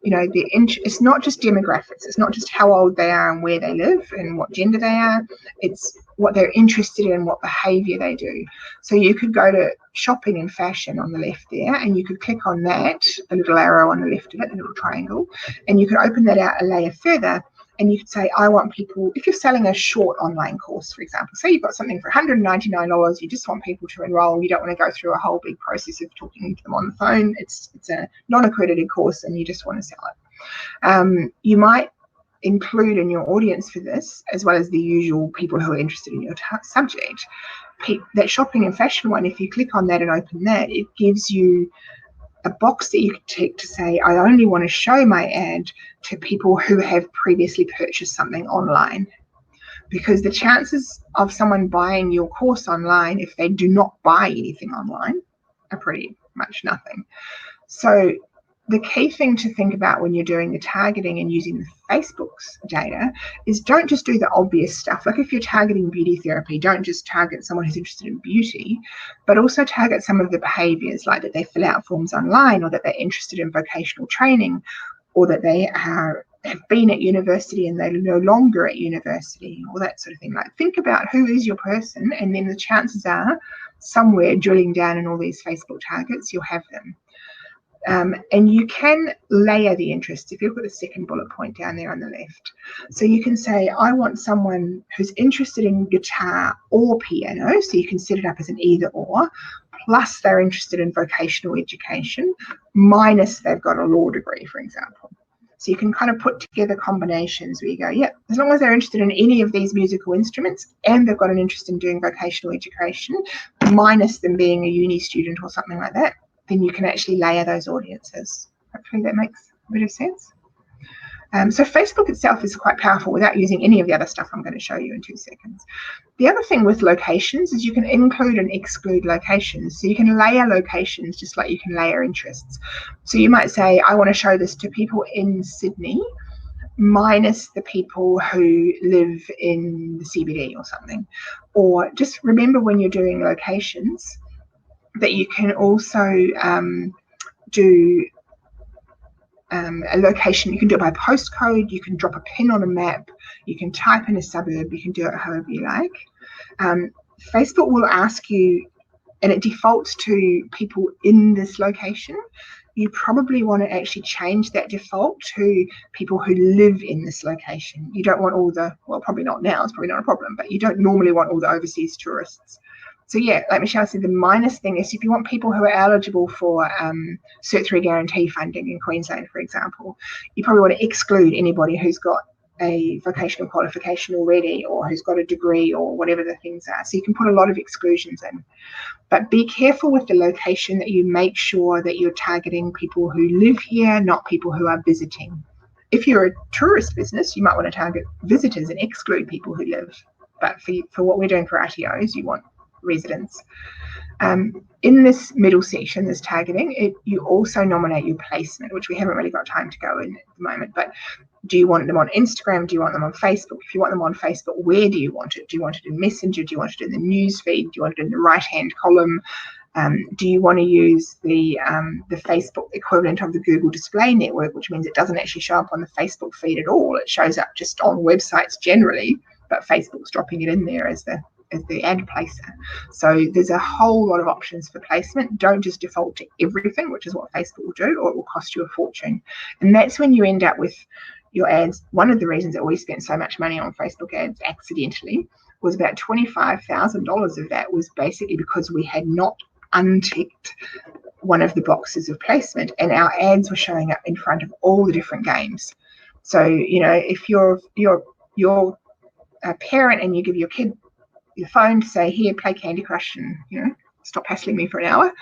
it's not just demographics. It's not just how old they are and where they live and what gender they are. It's what they're interested in, what behavior they do. So you could go to shopping and fashion on the left there, and you could click on that, the little arrow on the left of it, the little triangle, and you could open that out a layer further. And you could say, I want people, if you're selling a short online course, for example, say you've got something for $199, you just want people to enroll, you don't want to go through a whole big process of talking to them on the phone. It's a non-accredited course and you just want to sell it. You might include in your audience for this, as well as the usual people who are interested in your subject, that shopping and fashion one. If you click on that and open that, it gives you a box that you can tick to say, I only want to show my ad to people who have previously purchased something online. Because the chances of someone buying your course online, if they do not buy anything online, are pretty much nothing. So the key thing to think about when you're doing the targeting and using the Facebook's data is don't just do the obvious stuff. Like if you're targeting beauty therapy, don't just target someone who's interested in beauty, but also target some of the behaviors, like that they fill out forms online, or that they're interested in vocational training, or that they have been at university and they're no longer at university, or that sort of thing. Like think about who is your person, and then the chances are somewhere drilling down in all these Facebook targets, you'll have them. And you can layer the interests. If you look at the second bullet point down there on the left, so you can say, I want someone who's interested in guitar or piano, so you can set it up as an either or, plus they're interested in vocational education, minus they've got a law degree, for example. So you can kind of put together combinations where you go, yeah, as long as they're interested in any of these musical instruments and they've got an interest in doing vocational education, minus them being a uni student or something like that, then you can actually layer those audiences. Hopefully that makes a bit of sense. So Facebook itself is quite powerful without using any of the other stuff I'm going to show you in 2 seconds. The other thing with locations is you can include and exclude locations. So you can layer locations just like you can layer interests. So you might say, I want to show this to people in Sydney, minus the people who live in the CBD or something. Or just remember when you're doing locations, that you can also do a location. You can do it by postcode, you can drop a pin on a map, you can type in a suburb, you can do it however you like. Facebook will ask you, and it defaults to people in this location. You probably want to actually change that default to people who live in this location. You don't want all the, well, probably not now, it's probably not a problem, but you don't normally want all the overseas tourists. So yeah, like Michelle said, the minus thing is if you want people who are eligible for Cert 3 guarantee funding in Queensland, for example, you probably want to exclude anybody who's got a vocational qualification already, or who's got a degree, or whatever the things are. So you can put a lot of exclusions in. But be careful with the location, that you make sure that you're targeting people who live here, not people who are visiting. If you're a tourist business, you might want to target visitors and exclude people who live. But for what we're doing for RTOs, you want residents. In this middle section, this targeting, you also nominate your placement, which we haven't really got time to go in at the moment. But do you want them on Instagram? Do you want them on Facebook? If you want them on Facebook, where do you want it? Do you want it in Messenger? Do you want it in the news feed? Do you want it in the right-hand column? Do you want to use the Facebook equivalent of the Google Display Network, which means it doesn't actually show up on the Facebook feed at all? It shows up just on websites generally, but Facebook's dropping it in there as the ad placer. So there's a whole lot of options for placement. Don't just default to everything, which is what Facebook will do, or it will cost you a fortune. And that's when you end up with your ads. One of the reasons that we spent so much money on Facebook ads accidentally was about $25,000 of that was basically because we had not unticked one of the boxes of placement, and our ads were showing up in front of all the different games. So, you know, if your a parent and you give your kid your phone to say, here, play Candy Crush and, stop hassling me for an hour.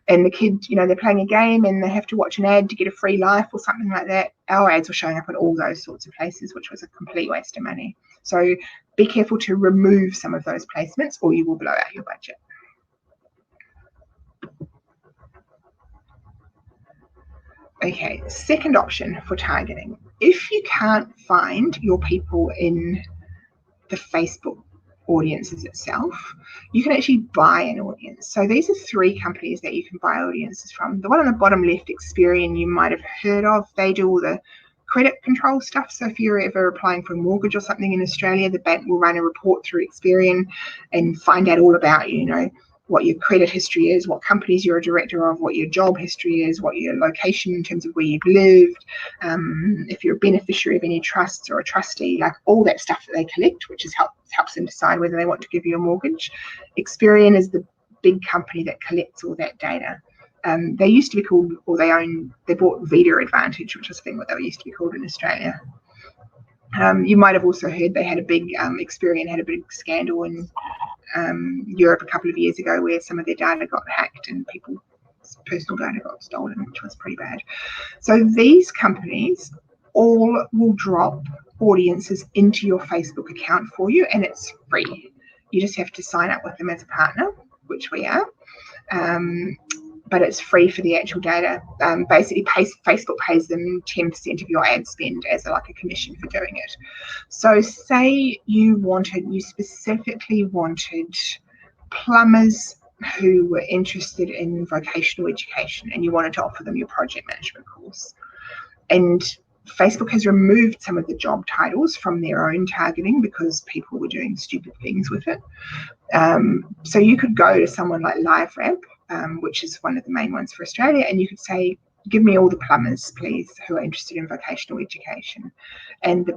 And the kid, they're playing a game and they have to watch an ad to get a free life or something like that. Our ads were showing up in all those sorts of places, which was a complete waste of money. So be careful to remove some of those placements or you will blow out your budget. Okay, second option for targeting. If you can't find your people in the Facebook audiences itself, you can actually buy an audience. So these are 3 companies that you can buy audiences from. The one on the bottom left, Experian, you might have heard of. They do all the credit control stuff. So if you're ever applying for a mortgage or something in Australia, the bank will run a report through Experian and find out all about you, what your credit history is, what companies you're a director of, what your job history is, what your location in terms of where you've lived, if you're a beneficiary of any trusts or a trustee, like all that stuff that they collect, which helps them decide whether they want to give you a mortgage. Experian is the big company that collects all that data. They used to be called, or they bought Vita Advantage, which is what they used to be called in Australia. You might have also heard they had a big, Experian had a big scandal in Europe a couple of years ago where some of their data got hacked and people's personal data got stolen, which was pretty bad. So these companies all will drop audiences into your Facebook account for you, and it's free. You just have to sign up with them as a partner, which we are. But it's free for the actual data. Basically, Facebook pays them 10% of your ad spend as like a commission for doing it. So say you specifically wanted plumbers who were interested in vocational education and you wanted to offer them your project management course. And Facebook has removed some of the job titles from their own targeting because people were doing stupid things with it. So you could go to someone like LiveRamp, which is one of the main ones for Australia, and you could say, give me all the plumbers, please, who are interested in vocational education. And the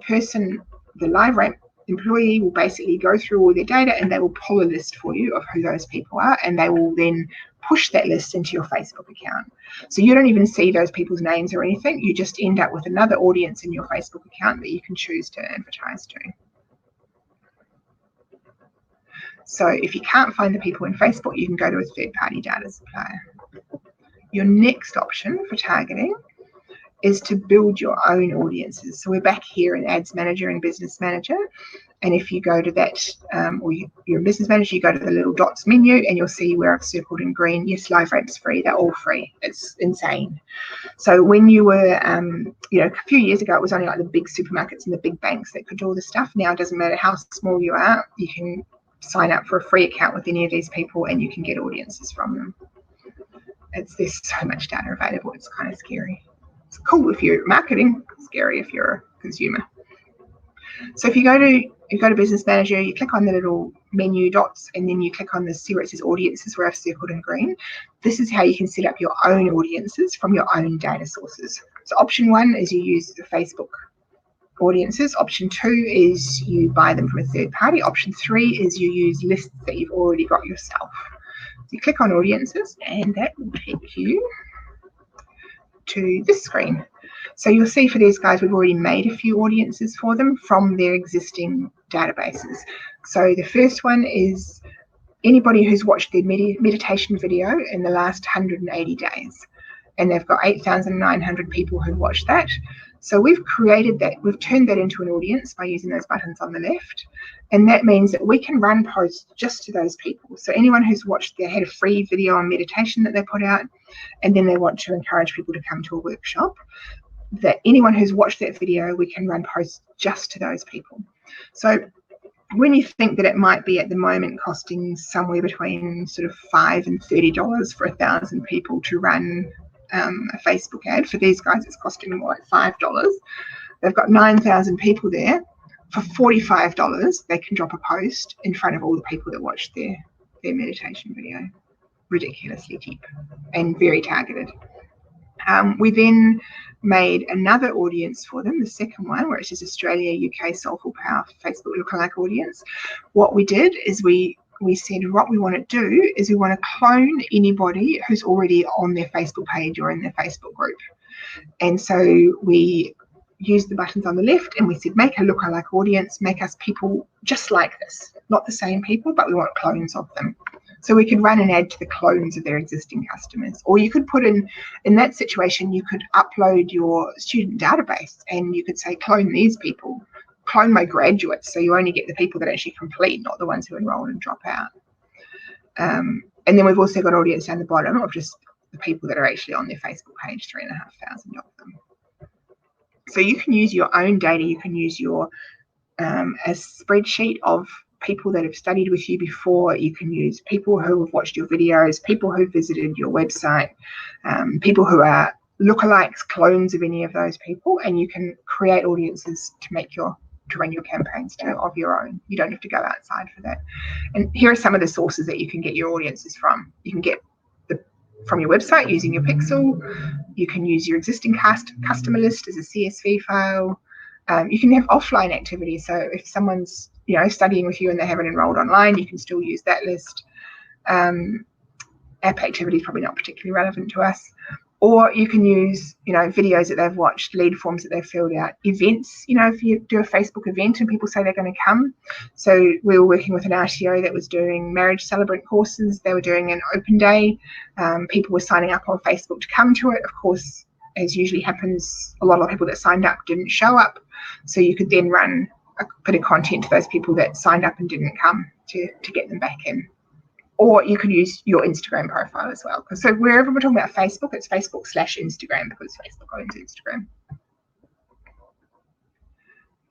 LiveRamp employee will basically go through all their data and they will pull a list for you of who those people are, and they will then push that list into your Facebook account. So you don't even see those people's names or anything. You just end up with another audience in your Facebook account that you can choose to advertise to. So if you can't find the people in Facebook, you can go to a third-party data supplier. Your next option for targeting is to build your own audiences. So we're back here in Ads Manager and Business Manager. And if you go to that, or you're a business manager, you go to the little dots menu and you'll see where I've circled in green. Yes, LiveRamp's free. They're all free. It's insane. So when you were, a few years ago, it was only like the big supermarkets and the big banks that could do all this stuff. Now it doesn't matter how small you are. You can sign up for a free account with any of these people and you can get audiences from them. There's so much data available. It's kind of scary. It's cool if you're marketing, scary if you're a consumer. So if you go to Business Manager, you click on the little menu dots and then you click on see where it says audiences, where I've circled in green. This is how you can set up your own audiences from your own data sources. So option 1 is you use the Facebook audiences. Option 2 is you buy them from a third party. Option 3 is you use lists that you've already got yourself. So you click on audiences and that will take you to this screen. So you'll see for these guys, we've already made a few audiences for them from their existing databases. So the first one is anybody who's watched their meditation video in the last 180 days. And they've got 8,900 people who've watched that. So we've created that, we've turned that into an audience by using those buttons on the left. And that means that we can run posts just to those people. So anyone who's they had a free video on meditation that they put out, and then they want to encourage people to come to a workshop, that anyone who's watched that video, we can run posts just to those people. So when you think that it might be at the moment costing somewhere between sort of $5 and $30 for 1,000 people to run a Facebook ad, for these guys it's costing more like $5. They've got 9,000 people there. For $45, they can drop a post in front of all the people that watched their meditation video. Ridiculously cheap and very targeted. We then made another audience for them, the second one, where it says Australia, UK, Soulful Power, Facebook lookalike audience. What we did is we said what we want to do is we want to clone anybody who's already on their Facebook page or in their Facebook group. And so we used the buttons on the left and we said, make a lookalike audience, make us people just like this, not the same people, but we want clones of them. So we could run an ad to the clones of their existing customers. Or you could put in that situation, you could upload your student database and you could say, clone these people, clone my graduates. So you only get the people that actually complete, not the ones who enroll and drop out. And then we've also got audience down the bottom of just the people that are actually on their Facebook page, 3,500 of them. So you can use your own data. You can use your a spreadsheet of people that have studied with you before. You can use people who have watched your videos, people who visited your website, people who are lookalikes, clones of any of those people, and you can create audiences to run your campaigns of your own. You don't have to go outside for that. And here are some of the sources that you can get your audiences from. You can get from your website using your pixel. You can use your existing customer list as a CSV file. You can have offline activity. So if someone's studying with you and they haven't enrolled online, you can still use that list. App activity is probably not particularly relevant to us. Or you can use, videos that they've watched, lead forms that they've filled out, events. If you do a Facebook event and people say they're going to come. So we were working with an RTO that was doing marriage celebrant courses. They were doing an open day. People were signing up on Facebook to come to it. Of course, as usually happens, a lot of people that signed up didn't show up. So you could then run a bit of content to those people that signed up and didn't come to get them back in. Or you can use your Instagram profile as well. So wherever we're talking about Facebook, it's Facebook/Instagram because Facebook owns Instagram.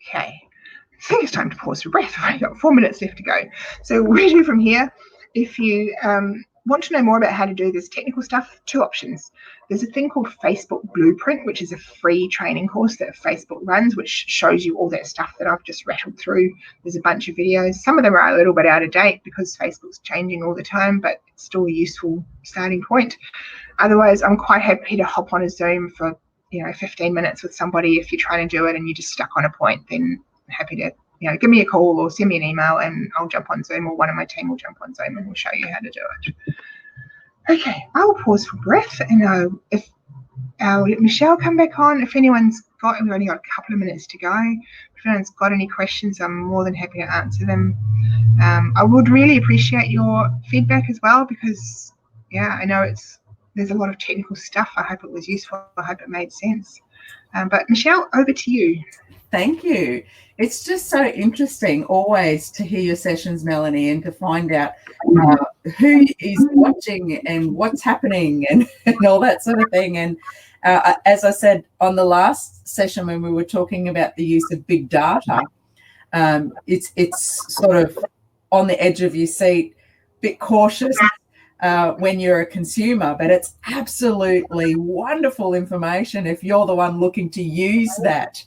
Okay, I think it's time to pause for breath. I've got 4 minutes left to go. So where do from here? If you want to know more about how to do this technical stuff, 2 options. There's a thing called Facebook Blueprint, which is a free training course that Facebook runs, which shows you all that stuff that I've just rattled through. There's a bunch of videos. Some of them are a little bit out of date because Facebook's changing all the time, but it's still a useful starting point. Otherwise, I'm quite happy to hop on a Zoom for 15 minutes with somebody. If you're trying to do it and you're just stuck on a point, then I'm happy to give me a call or send me an email and I'll jump on Zoom, or one of my team will jump on Zoom and we'll show you how to do it. Okay, I'll pause for breath and I'll let Michelle come back on. If anyone's we've only got a couple of minutes to go. If anyone's got any questions, I'm more than happy to answer them. I would really appreciate your feedback as well because, I know there's a lot of technical stuff. I hope it was useful. I hope it made sense. But Michelle, over to you. Thank you. It's just so interesting always to hear your sessions, Melanie, and to find out who is watching and what's happening and all that sort of thing. And as I said on the last session when we were talking about the use of big data, it's sort of on the edge of your seat, a bit cautious when you're a consumer, but it's absolutely wonderful information if you're the one looking to use that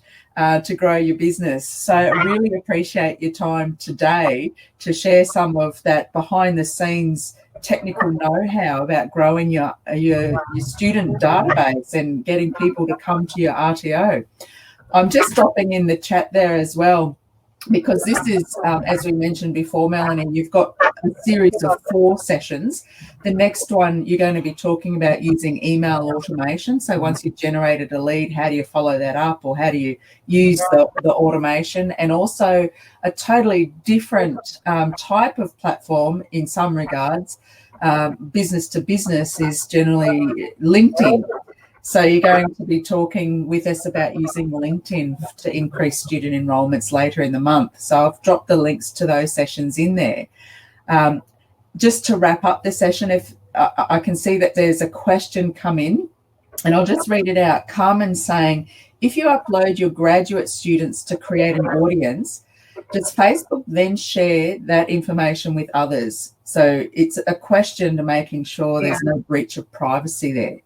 to grow your business. So I really appreciate your time today to share some of that behind the scenes technical know-how about growing your student database and getting people to come to your RTO. I'm just dropping in the chat there as well, because this is, as we mentioned before, Melanie, you've got a series of 4 sessions. The next one, you're going to be talking about using email automation. So once you've generated a lead, how do you follow that up, or how do you use the automation? And also a totally different type of platform in some regards. Business to business is generally LinkedIn. So you're going to be talking with us about using LinkedIn to increase student enrolments later in the month. So I've dropped the links to those sessions in there. Just to wrap up the session, if I can see that there's a question come in, and I'll just read it out. Carmen's saying, if you upload your graduate students to create an audience, does Facebook then share that information with others? So it's a question to making sure there's no breach of privacy there.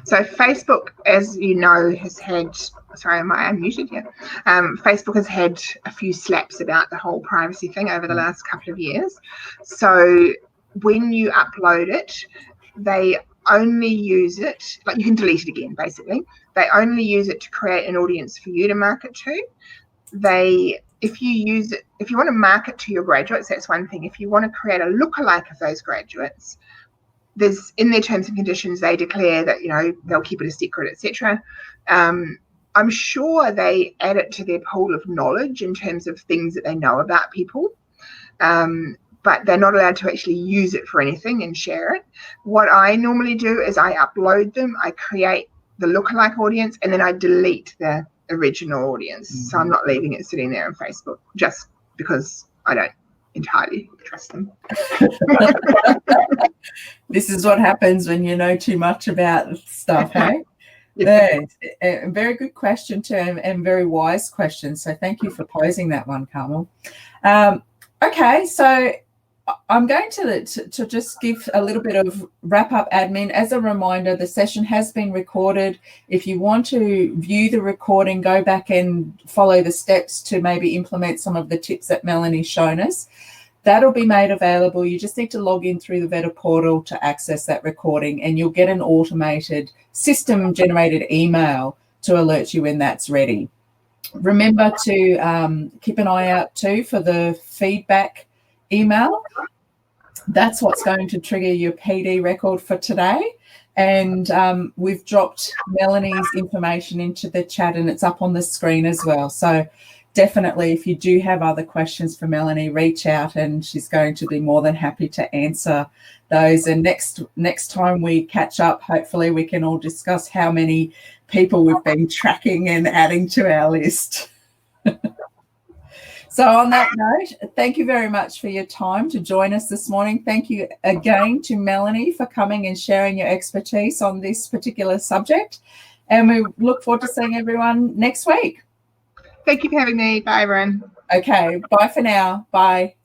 So Facebook, as you know, has had, sorry, am I unmuted yet? Facebook has had a few slaps about the whole privacy thing over the last couple of years. So when you upload it, they only use it, like you can delete it again, basically. They only use it to create an audience for you to market to. If you use it, if you want to market to your graduates, that's one thing. If you want to create a lookalike of those graduates, there's in their terms and conditions, they declare that, they'll keep it a secret, etc. I'm sure they add it to their pool of knowledge in terms of things that they know about people. But they're not allowed to actually use it for anything and share it. What I normally do is I upload them, I create the lookalike audience, and then I delete the original audience. So I'm not leaving it sitting there on Facebook just because I don't entirely trust them. This is what happens when you know too much about stuff, hey? Yeah. A very good question too, and very wise question. So thank you for posing that one, Carmel. Okay, so I'm going to just give a little bit of wrap-up admin. As a reminder, the session has been recorded. If you want to view the recording, go back and follow the steps to maybe implement some of the tips that Melanie's shown us. That'll be made available. You just need to log in through the VETA portal to access that recording, and you'll get an automated system-generated email to alert you when that's ready. Remember to keep an eye out too for the feedback email. That's what's going to trigger your PD record for today. And we've dropped Melanie's information into the chat, and it's up on the screen as well. So definitely, if you do have other questions for Melanie, reach out and she's going to be more than happy to answer those. And next time we catch up, hopefully we can all discuss how many people we've been tracking and adding to our list. So on that note, thank you very much for your time to join us this morning. Thank you again to Melanie for coming and sharing your expertise on this particular subject. And we look forward to seeing everyone next week. Thank you for having me. Bye, everyone. Okay, bye for now. Bye.